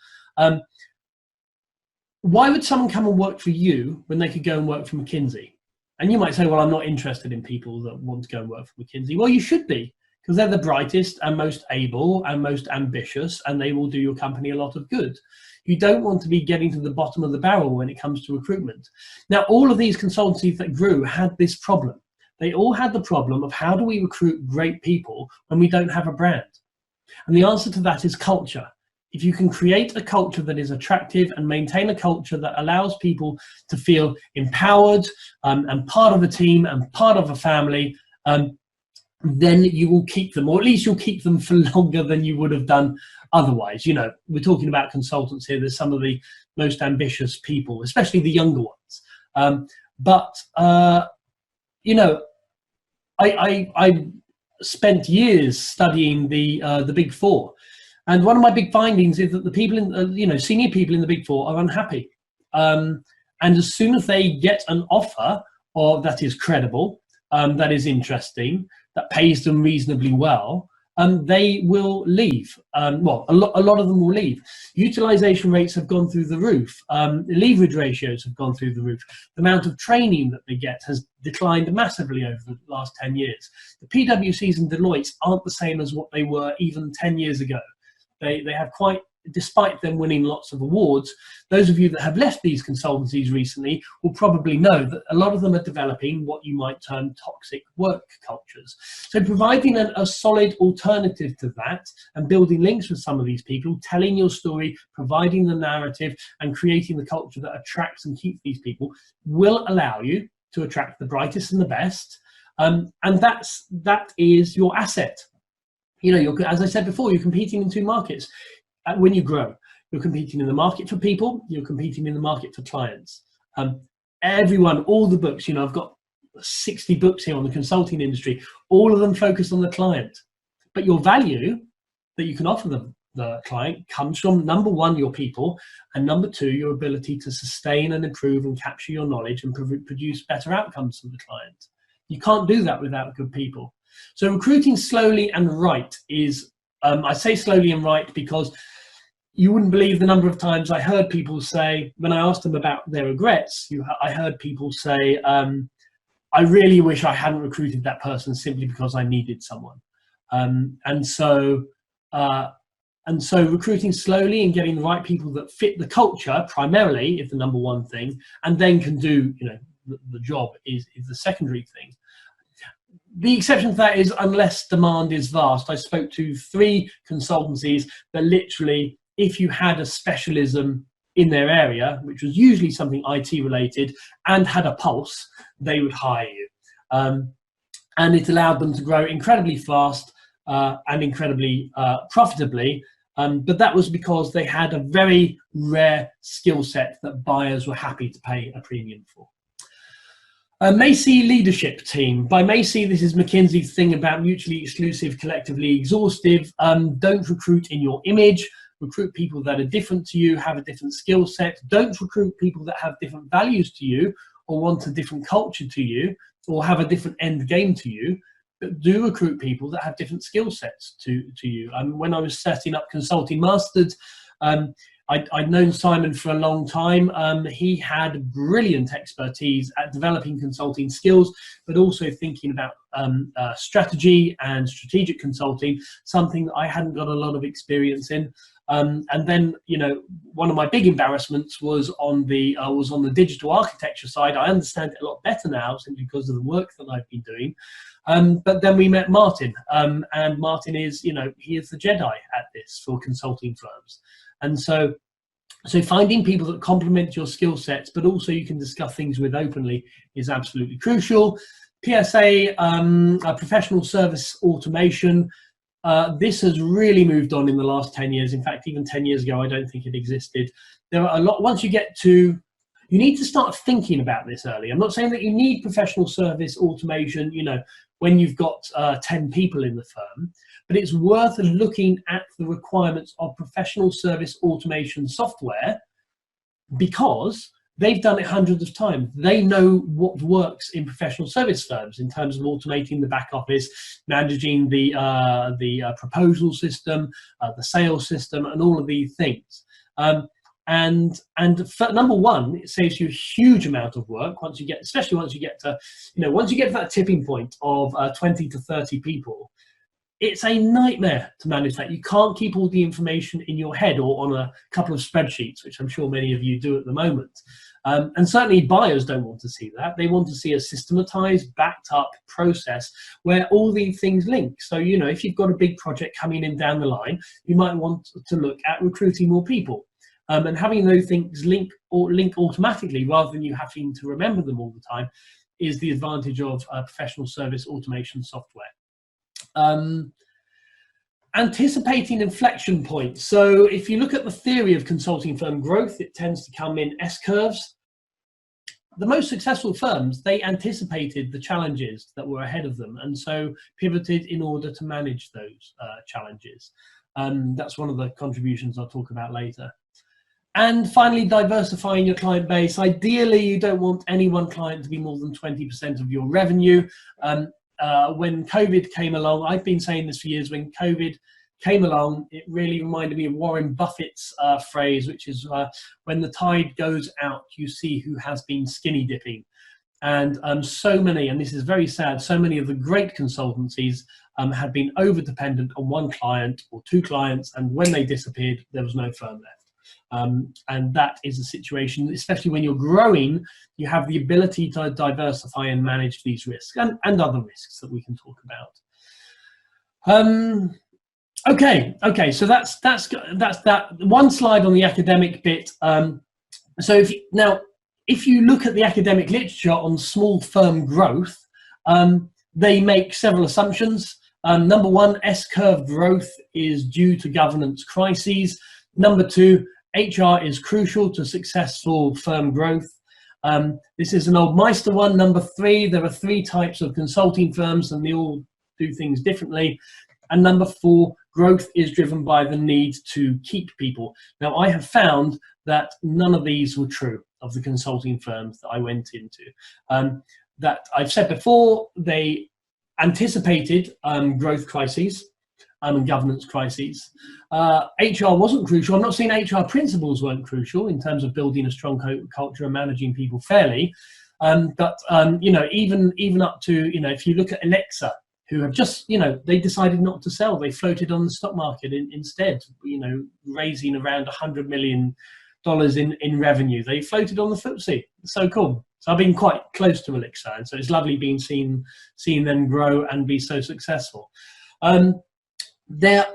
Why would someone come and work for you when they could go and work for McKinsey? And you might say, well, I'm not interested in people that want to go and work for McKinsey. Well, you should be, because they're the brightest and most able and most ambitious, and they will do your company a lot of good. You don't want to be getting to the bottom of the barrel when it comes to recruitment. Now, all of these consultancies that grew had this problem. They all had the problem of, how do we recruit great people when we don't have a brand? And the answer to that is culture. If you can create a culture that is attractive and maintain a culture that allows people to feel empowered and part of a team and part of a family, then you will keep them, or at least you'll keep them for longer than you would have done otherwise. We're talking about consultants here. There's some of the most ambitious people, especially the younger ones. I spent years studying the Big Four, and one of my big findings is that the people senior people in the Big Four are unhappy. And as soon as they get an offer that is credible, that is interesting, that pays them reasonably well, they will leave. A lot of them will leave. Utilization rates have gone through the roof. Leverage ratios have gone through the roof. The amount of training that they get has declined massively over the last 10 years. The PwCs and Deloittes aren't the same as what they were even 10 years ago. They have quite despite them winning lots of awards, those of you that have left these consultancies recently will probably know that a lot of them are developing what you might term toxic work cultures. So providing a solid alternative to that and building links with some of these people, telling your story, providing the narrative and creating the culture that attracts and keeps these people will allow you to attract the brightest and the best. And that is your asset. You know, as I said before, you're competing in two markets. When you grow, you're competing in the market for people, you're competing in the market for clients. Everyone, all the books, you know, I've got 60 books here on the consulting industry, all of them focus on the client. But your value that you can offer the client comes from, number one, your people, and number two, your ability to sustain and improve and capture your knowledge and produce better outcomes for the client. You can't do that without good people. So recruiting slowly and right is, I say slowly and right because you wouldn't believe the number of times I heard people say, when I asked them about their regrets, I heard people say, I really wish I hadn't recruited that person simply because I needed someone. And so recruiting slowly and getting the right people that fit the culture primarily is the number one thing, and then can do, you know, the job is the secondary thing. The exception to that is unless demand is vast. I spoke to 3 consultancies that literally, if you had a specialism in their area, which was usually something IT related, and had a pulse, they would hire you. And it allowed them to grow incredibly fast and incredibly profitably. But that was because they had a very rare skill set that buyers were happy to pay a premium for. Macy leadership team. By Macy, this is McKinsey's thing about mutually exclusive, collectively exhaustive. Don't recruit in your image. Recruit people that are different to you, have a different skill set. Don't recruit people that have different values to you or want a different culture to you or have a different end game to you. But do recruit people that have different skill sets to you. When I was setting up Consulting Masters, I'd known Simon for a long time. He had brilliant expertise at developing consulting skills, but also thinking about strategy and strategic consulting, something that I hadn't got a lot of experience in. And then, you know, one of my big embarrassments was on the digital architecture side. I understand it a lot better now simply because of the work that I've been doing. But then we met Martin, and Martin is, you know, he is the Jedi at this for consulting firms. And so finding people that complement your skill sets, but also you can discuss things with openly, is absolutely crucial. PSA, professional service automation. This has really moved on in the last 10 years. In fact, even 10 years ago, I don't think it existed. There are a lot, once you get to, you need to start thinking about this early. I'm not saying that you need professional service automation, you know, when you've got 10 people in the firm, but it's worth looking at the requirements of professional service automation software because they've done it hundreds of times. They know what works in professional service firms in terms of automating the back office, managing the proposal system, the sales system, and all of these things. And for, number one, it saves you a huge amount of work once you get, especially once you get to, you know, once you get to that tipping point of 20 to 30 people. It's a nightmare to manage that. You can't keep all the information in your head or on a couple of spreadsheets, which I'm sure many of you do at the moment. And certainly buyers don't want to see that. They want to see a systematized, backed up process where all these things link. So, you know, if you've got a big project coming in down the line, you might want to look at recruiting more people. And having those things link automatically rather than you having to remember them all the time is the advantage of professional service automation software. Anticipating inflection points. So if you look at the theory of consulting firm growth, it tends to come in S-curves. The most successful firms, they anticipated the challenges that were ahead of them and so pivoted in order to manage those challenges. That's one of the contributions I'll talk about later. And finally, diversifying your client base. Ideally, you don't want any one client to be more than 20% of your revenue. When COVID came along, I've been saying this for years, when COVID came along, it really reminded me of Warren Buffett's phrase, which is when the tide goes out, you see who has been skinny dipping. And so many, and this is very sad, so many of the great consultancies had been over-dependent on one client or two clients, and when they disappeared, there was no firm left. And that is a situation, especially when you're growing, you have the ability to diversify and manage these risks and other risks that we can talk about. Okay, so that's that one slide on the academic bit. So if you look at the academic literature on small firm growth, they make several assumptions. Number one, S-curve growth is due to governance crises. Number two, HR is crucial to successful firm growth. This is an old Meister one. Number three, there are three types of consulting firms and they all do things differently. And number four, growth is driven by the need to keep people. Now, I have found that none of these were true of the consulting firms that I went into. That I've said before, they anticipated growth crises and governance crises. HR wasn't crucial. I'm not saying HR principles weren't crucial in terms of building a strong culture and managing people fairly. But even up to, if you look at Alexa, who have just, they decided not to sell. They floated on the stock market instead, raising around $100 million in revenue. They floated on the FTSE. So cool. So I've been quite close to Alexa, and so it's lovely seeing them grow and be so successful. There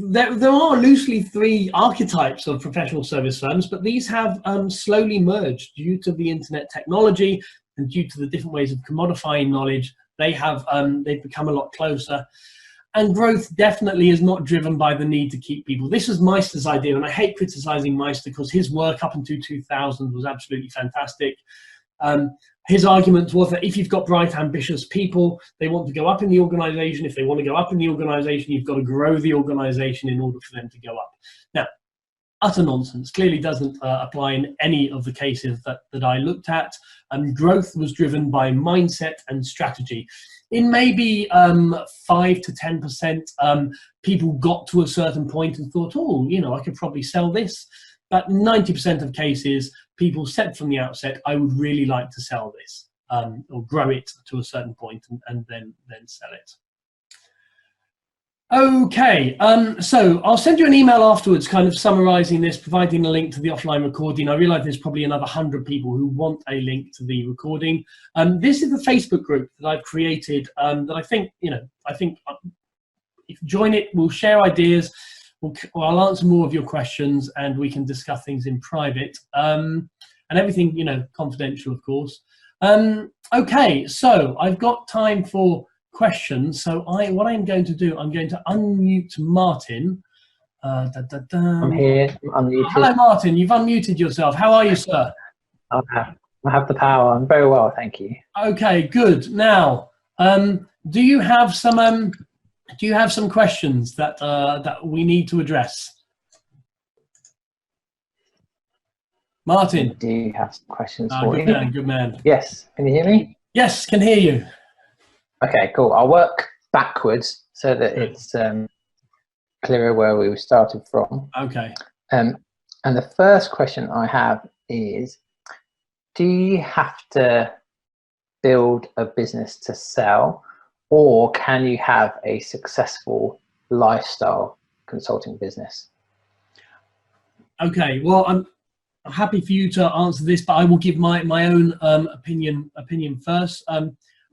are loosely three archetypes of professional service firms, but these have slowly merged due to the internet technology and due to the different ways of commodifying knowledge. They've become a lot closer. And growth definitely is not driven by the need to keep people. This is Meister's idea, and I hate criticizing Meister because his work up until 2000 was absolutely fantastic. His argument was that if you've got bright, ambitious people, they want to go up in the organization. If they want to go up in the organization, you've got to grow the organization in order for them to go up. Now, utter nonsense. Clearly doesn't apply in any of the cases that I looked at. Growth was driven by mindset and strategy. In maybe 5 to 10%, people got to a certain point and thought, oh, I could probably sell this. But 90% of cases, people said from the outset, I would really like to sell this, or grow it to a certain point and then sell it. Okay, so I'll send you an email afterwards kind of summarizing this, providing a link to the offline recording. I realize there's probably another 100 people who want a link to the recording. This is the Facebook group that I've created that I think, if you join it, we'll share ideas. I'll answer more of your questions and we can discuss things in private, and everything, confidential, of course. Okay, so I've got time for questions. So what I'm going to do, I'm going to unmute Martin. I'm here, I'm unmuted. Hello, Martin, you've unmuted yourself. How are you, sir? I have the power. I'm very well, thank you. Okay, good. Now, do you have some questions that we need to address? Martin. I do have some questions for you. Good man. Yes, can you hear me? Yes, can hear you. Okay, cool. I'll work backwards so that it's clearer where we started from. Okay. And the first question I have is, do you have to build a business to sell, or can you have a successful lifestyle consulting business? Okay, well, I'm happy for you to answer this, but I will give my own opinion first.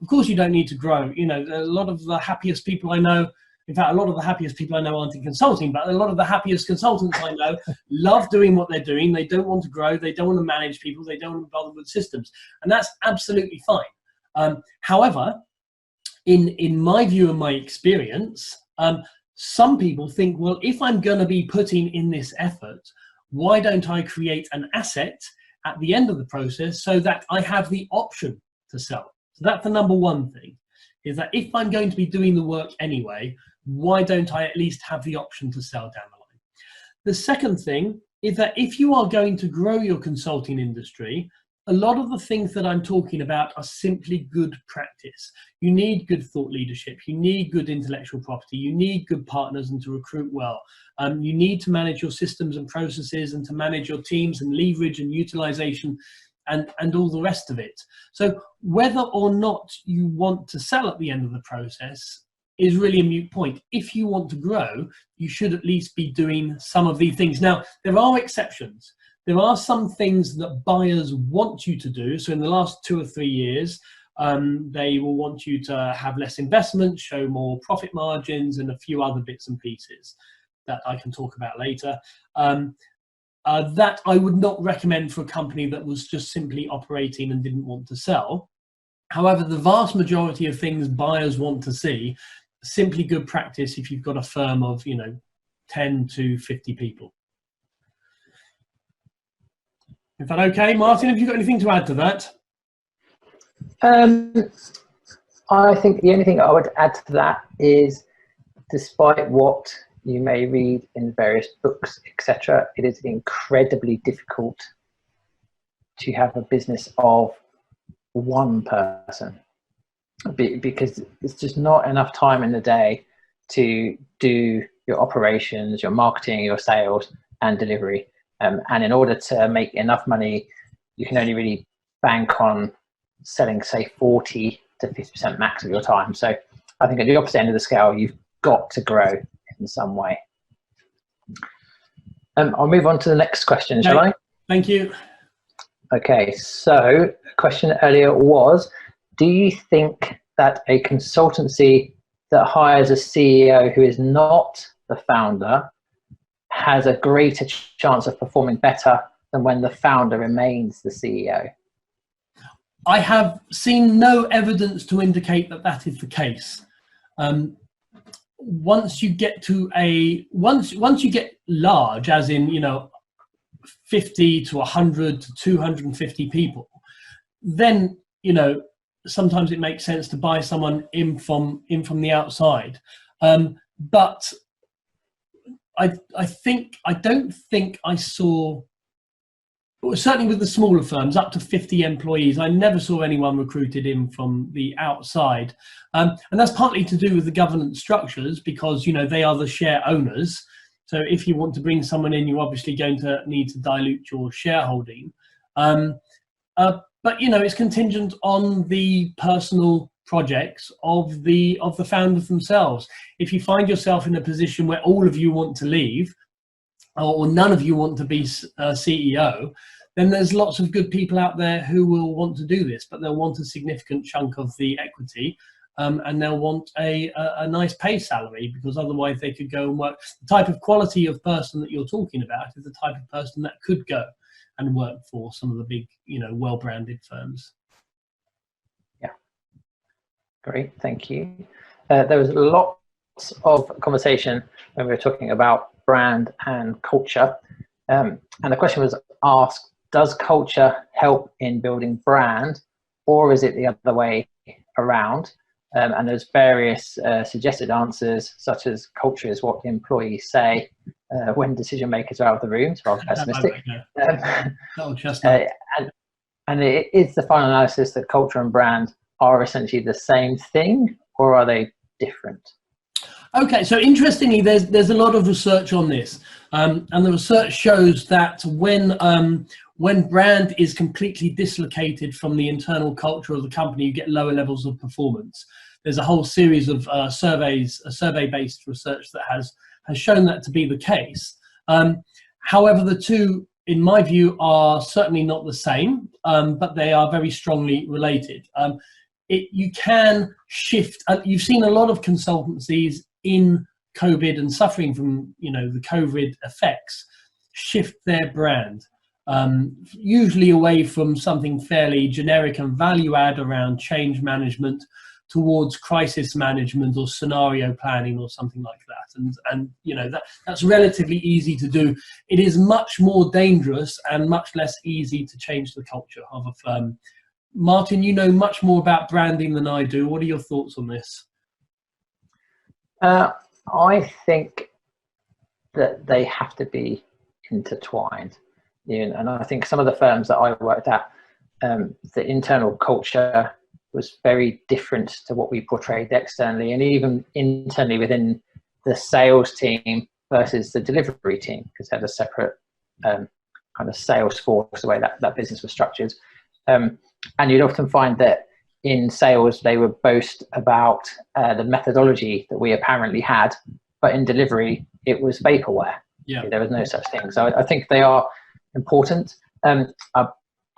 Of course, you don't need to grow. A lot of the happiest people I know, in fact, a lot of the happiest people I know aren't in consulting, but a lot of the happiest consultants I know love doing what they're doing. They don't want to grow. They don't want to manage people. They don't want to bother with systems. And that's absolutely fine. However, in my view and my experience, some people think, well, if I'm going to be putting in this effort, why don't I create an asset at the end of the process so that I have the option to sell? So that's the number one thing, is that if I'm going to be doing the work anyway, why don't I at least have the option to sell down the line? The second thing is that if you are going to grow your consulting industry, a lot of the things that I'm talking about are simply good practice. You need good thought leadership. You need good intellectual property. You need good partners and to recruit well. You need to manage your systems and processes and to manage your teams and leverage and utilization and all the rest of it. So whether or not you want to sell at the end of the process is really a moot point. If you want to grow, you should at least be doing some of these things. Now, there are exceptions. There are some things that buyers want you to do. So in the last 2 or 3 years, they will want you to have less investment, show more profit margins, and a few other bits and pieces that I can talk about later. That I would not recommend for a company that was just simply operating and didn't want to sell. However, the vast majority of things buyers want to see, simply good practice if you've got a firm of 10 to 50 people. Is that okay? Martin, have you got anything to add to that? I think the only thing I would add to that is, despite what you may read in various books, etc., it is incredibly difficult to have a business of one person, because it's just not enough time in the day to do your operations, your marketing, your sales and delivery. And in order to make enough money, you can only really bank on selling, say, 40 to 50% max of your time. So I think at the opposite end of the scale, you've got to grow in some way. I'll move on to the next question, shall I? Thank you. Okay, so the question earlier was, do you think that a consultancy that hires a CEO who is not the founder has a greater chance of performing better than when the founder remains the CEO? I have seen no evidence to indicate that that is the case. Once you get to once you get large, as in 50 to 100 to 250 people, then sometimes it makes sense to buy someone in from the outside. But I don't think I saw, certainly with the smaller firms up to 50 employees, I never saw anyone recruited in from the outside. And that's partly to do with the governance structures, because they are the share owners. So if you want to bring someone in, you're obviously going to need to dilute your shareholding. But it's contingent on the personal projects of the founders themselves. If you find yourself in a position where all of you want to leave, or none of you want to be CEO, then there's lots of good people out there who will want to do this, but they'll want a significant chunk of the equity, and they'll want a nice pay salary, because otherwise they could go and work. The type of quality of person that you're talking about is the type of person that could go and work for some of the big, well-branded firms. Yeah, great, thank you. There was lots of conversation when we were talking about brand and culture, and the question was asked, does culture help in building brand, or is it the other way around? And there's various suggested answers, such as culture is what the employees say when decision makers are out of the room, so rather pessimistic. And it is the final analysis that culture and brand are essentially the same thing, or are they different? Okay, so interestingly, there's a lot of research on this, and the research shows that when brand is completely dislocated from the internal culture of the company, you get lower levels of performance. There's a whole series of survey-based research that has shown that to be the case. However, the two, in my view, are certainly not the same, but they are very strongly related. You can shift. You've seen a lot of consultancies in COVID and suffering from the COVID effects shift their brand, usually away from something fairly generic and value add around change management towards crisis management or scenario planning or something like that. And that's relatively easy to do. It is much more dangerous and much less easy to change the culture of a firm. Martin, you know much more about branding than I do. What are your thoughts on this? I think that they have to be intertwined. And I think some of the firms that I worked at, the internal culture was very different to what we portrayed externally, and even internally within the sales team versus the delivery team, because they had a separate kind of sales force, the way that business was structured. And you'd often find that in sales, they would boast about the methodology that we apparently had, but in delivery, it was vaporware. Yeah. There was no such thing. So I think they are important. An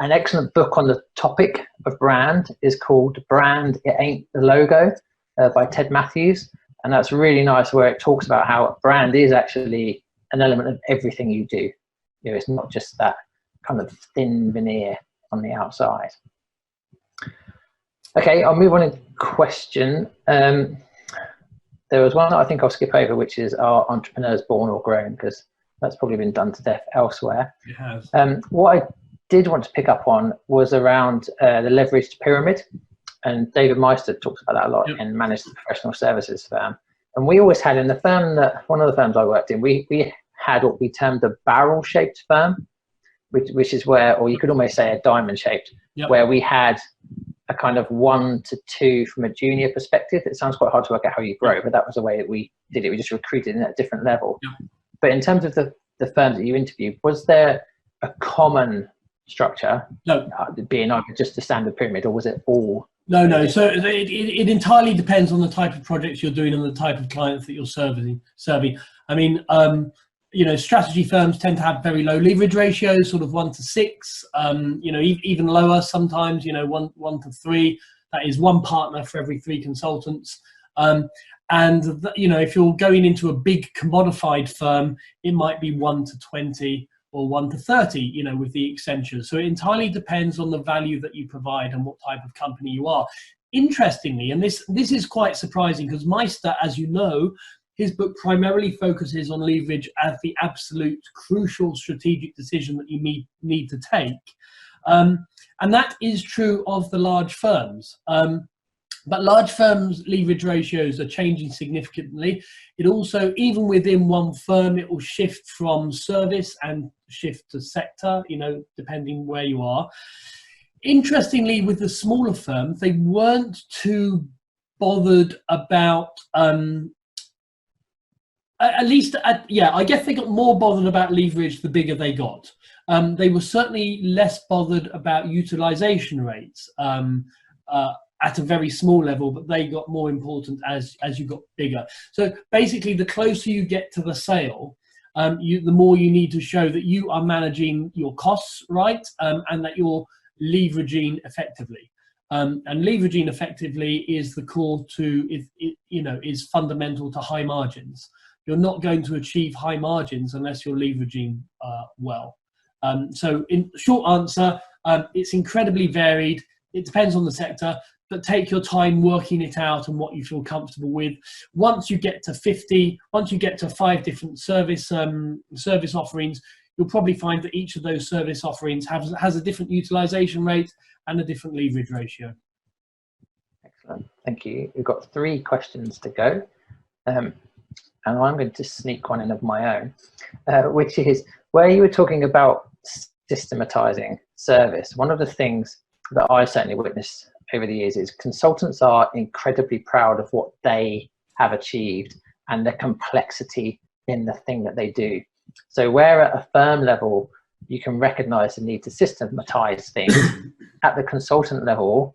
excellent book on the topic of brand is called Brand, It Ain't the Logo by Ted Matthews. And that's really nice, where it talks about how brand is actually an element of everything you do. It's not just that kind of thin veneer on the outside. Okay, I'll move on to question. There was one that I think I'll skip over, which is, are entrepreneurs born or grown? Because that's probably been done to death elsewhere. It has. What I did want to pick up on was around the leveraged pyramid. And David Meister talks about that a lot in Managed Professional Services firm. And we always had in the firm one of the firms I worked in, we had what we termed a barrel-shaped firm, which is where, or you could almost say a diamond-shaped, where we had a kind of 1 to 2 from a junior perspective. It sounds quite hard to work out how you grow, but that was the way that we did it. We just recruited in at a different level. But in terms of the firms that you interviewed, was there a common structure? No. Being either just a standard pyramid, or was it all? No. So it entirely depends on the type of projects you're doing and the type of clients that you're serving. I mean, strategy firms tend to have very low leverage ratios, sort of 1 to 6. Even lower sometimes. 1 to 3. That is 1 partner for every 3 consultants. If you're going into a big commodified firm, it might be 1 to 20 or 1 to 30, with the Accentures. So it entirely depends on the value that you provide and what type of company you are. Interestingly, and this is quite surprising, because Meister, as you know, his book primarily focuses on leverage as the absolute crucial strategic decision that you need to take. And that is true of the large firms. But large firms' leverage ratios are changing significantly. It also, even within one firm, it will shift from service and shift to sector, depending where you are. Interestingly, with the smaller firms, they weren't too bothered about, I guess they got more bothered about leverage the bigger they got. They were certainly less bothered about utilization rates. At a very small level, but they got more important as you got bigger. So basically, the closer you get to the sale, the more you need to show that you are managing your costs right, and that you're leveraging effectively. And leveraging effectively is the core to, is fundamental to high margins. You're not going to achieve high margins unless you're leveraging well. So in short answer, it's incredibly varied. It depends on the sector, but take your time working it out and what you feel comfortable with. Once you get to 50, once you get to 5 different service offerings, you'll probably find that each of those service offerings has a different utilization rate and a different leverage ratio. Excellent, thank you. We've got 3 questions to go. And I'm going to sneak one in of my own, which is, where you were talking about systematizing service, one of the things that I certainly witnessed over the years is consultants are incredibly proud of what they have achieved and the complexity in the thing that they do. So where at a firm level, you can recognize the need to systematize things, at the consultant level,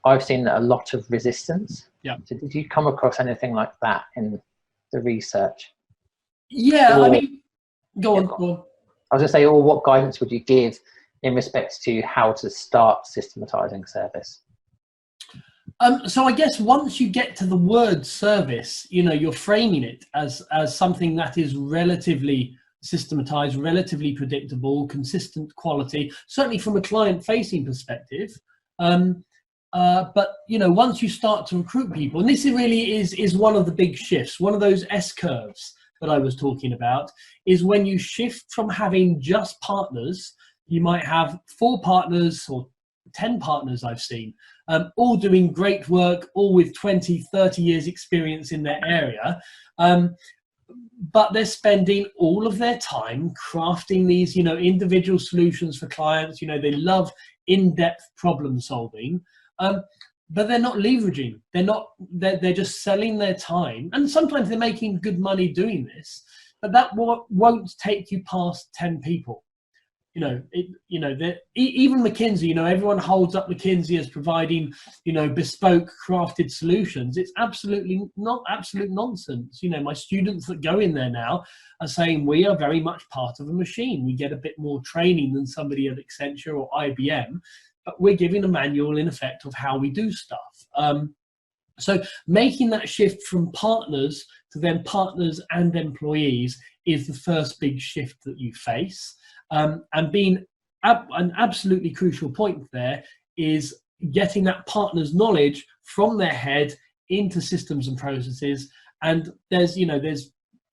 I've seen a lot of resistance. Yeah. So did you come across anything like that in the research? Yeah, or, go on. I was going to say, or what guidance would you give in respect to how to start systematizing service? So I guess once you get to the word service, you're framing it as something that is relatively systematized, relatively predictable, consistent quality, certainly from a client-facing perspective. But once you start to recruit people, and this really is one of the big shifts, one of those S-curves that I was talking about, is when you shift from having just partners. You might have 4 partners or 10 partners I've seen, all doing great work, all with 20, 30 years experience in their area. But they're spending all of their time crafting these, individual solutions for clients. They love in-depth problem solving, but they're not leveraging. They're just selling their time. And sometimes they're making good money doing this, but that won't take you past 10 people. Even McKinsey, everyone holds up McKinsey as providing, bespoke crafted solutions. It's absolute nonsense. My students that go in there now are saying we are very much part of a machine. We get a bit more training than somebody at Accenture or IBM, but we're giving a manual in effect of how we do stuff. So making that shift from partners to then partners and employees is the first big shift that you face. And being an absolutely crucial point there is getting that partner's knowledge from their head into systems and processes. And there's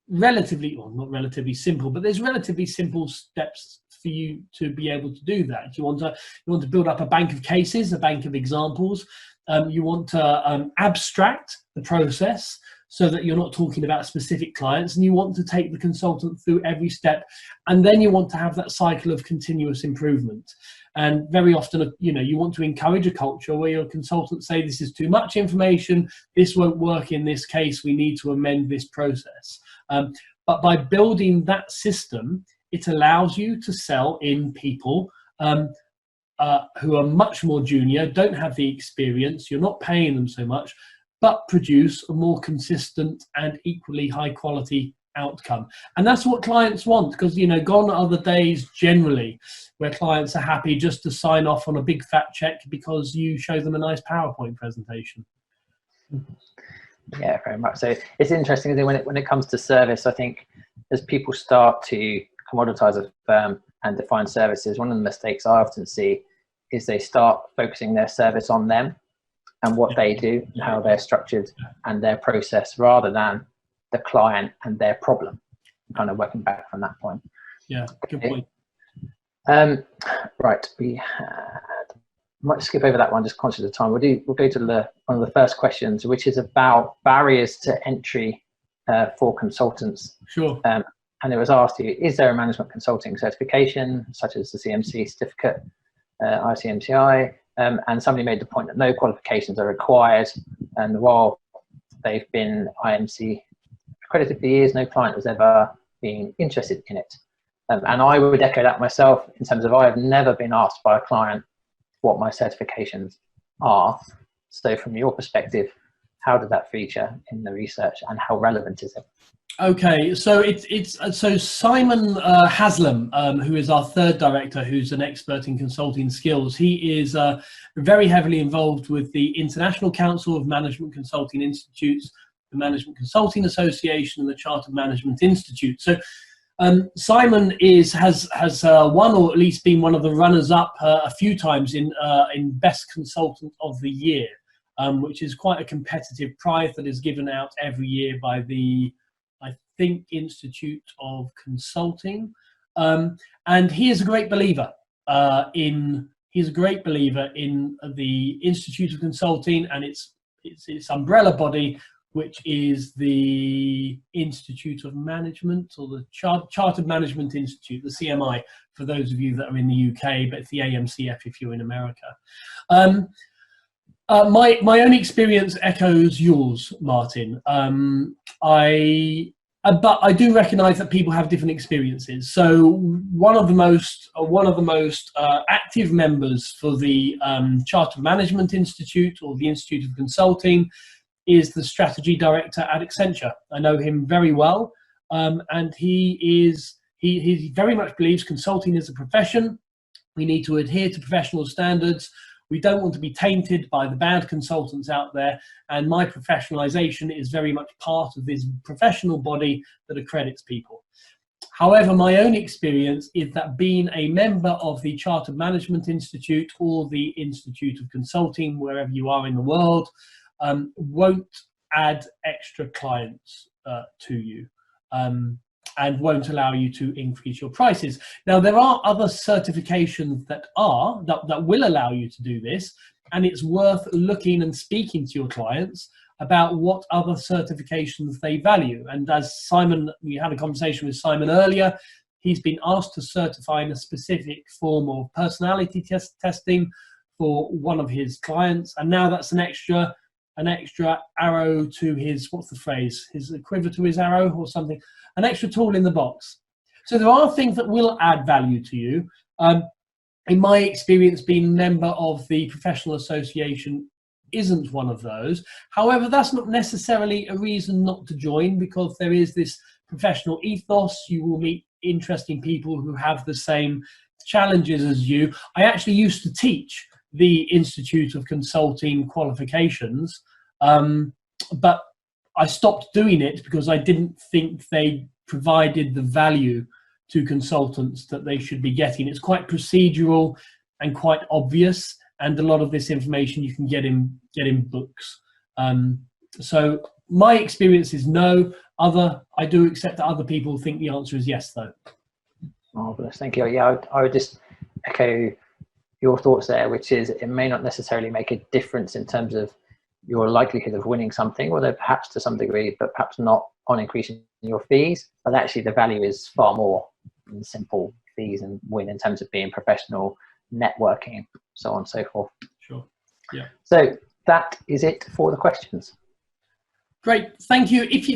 relatively, well, not relatively simple, but there's relatively simple steps for you to be able to do that. You want to build up a bank of cases, a bank of examples. You want to abstract the process so that you're not talking about specific clients, and you want to take the consultant through every step, and then you want to have that cycle of continuous improvement. And very often, you want to encourage a culture where your consultants say, this is too much information, this won't work in this case, we need to amend this process. But by building that system, it allows you to sell in people who are much more junior, don't have the experience, you're not paying them so much, but produce a more consistent and equally high quality outcome. And that's what clients want, because gone are the days generally where clients are happy just to sign off on a big fat check because you show them a nice PowerPoint presentation. Yeah, very much so. It's interesting when it comes to service. I think as people start to commoditize a firm and define services, one of the mistakes I often see is they start focusing their service on them and what they do and how they're structured and their process, rather than the client and their problem. Kind of working back from that point. Yeah, good point. Right, might skip over that one, just conscious of time. We'll go to one of the first questions, which is about barriers to entry for consultants. Sure. And it was asked you, is there a management consulting certification, such as the CMC certificate, ICMCI? And somebody made the point that no qualifications are required. And while they've been IMC accredited for years, no client has ever been interested in it. And I would echo that myself, in terms of I have never been asked by a client what my certifications are. So from your perspective, how did that feature in the research and how relevant is it? Okay, so so Simon Haslam, who is our third director, who's an expert in consulting skills, he is very heavily involved with the International Council of Management Consulting Institutes, the Management Consulting Association, and the Chartered Management Institute. So Simon has won, or at least been one of the runners-up a few times in Best Consultant of the Year, which is quite a competitive prize that is given out every year by the, I think, Institute of Consulting. And he is a great believer in the Institute of Consulting and its umbrella body, which is the Institute of Management, or the Chartered Management Institute, the CMI, for those of you that are in the UK, but it's the AMCF if you're in America. My own experience echoes yours, Martin. But I do recognise that people have different experiences. So one of the most active members for the Chartered Management Institute, or the Institute of Consulting, is the strategy director at Accenture. I know him very well, and he very much believes consulting is a profession. We need to adhere to professional standards. We don't want to be tainted by the bad consultants out there, and my professionalization is very much part of this professional body that accredits people. However, my own experience is that being a member of the Chartered Management Institute or the Institute of Consulting, wherever you are in the world, won't add extra clients to you. And won't allow you to increase your prices. Now, there are other certifications that will allow you to do this, and it's worth looking and speaking to your clients about what other certifications they value. And as Simon, we had a conversation with Simon earlier, he's been asked to certify in a specific form of personality testing for one of his clients, and now that's an extra arrow to his, what's the phrase, his quiver to his arrow or something, an extra tool in the box. So there are things that will add value to you, In my experience, being a member of the professional association isn't one of those. However, that's not necessarily a reason not to join, because there is this professional ethos. You will meet interesting people who have the same challenges as you. I actually used to teach the Institute of Consulting qualifications, but I stopped doing it because I didn't think they provided the value to consultants that they should be getting. It's quite procedural and quite obvious, and a lot of this information you can get in books. So my experience is no. I do accept that other people think the answer is yes, though. Marvelous, thank you. Yeah, I would just echo your thoughts there, which is it may not necessarily make a difference in terms of your likelihood of winning something, although perhaps to some degree, but perhaps not on increasing your fees. But actually the value is far more than simple fees and win in terms of being professional, networking, so on and so forth. Sure. Yeah. So that is it for the questions. Great, thank you. If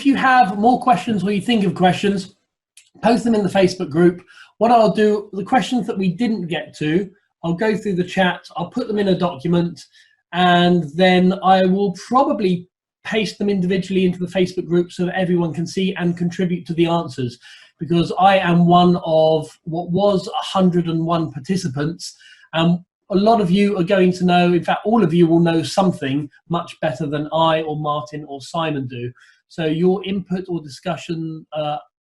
you have more questions or you think of questions, post them in the Facebook group. What I'll do, the questions that we didn't get to, I'll go through the chat, I'll put them in a document, and then I will probably paste them individually into the Facebook group so that everyone can see and contribute to the answers, because I am one of what was 101 participants. A lot of you are going to know, in fact, all of you will know something much better than I or Martin or Simon do. So your input or discussion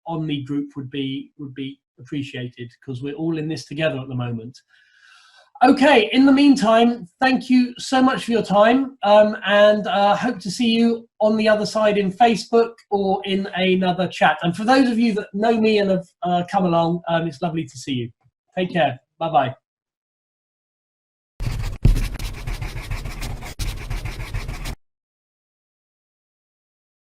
on the group would be appreciated, because we're all in this together at the moment. Okay, in the meantime, thank you so much for your time, and hope to see you on the other side in Facebook or in another chat. And for those of you that know me and have come along, it's lovely to see you. Take care. Bye-bye.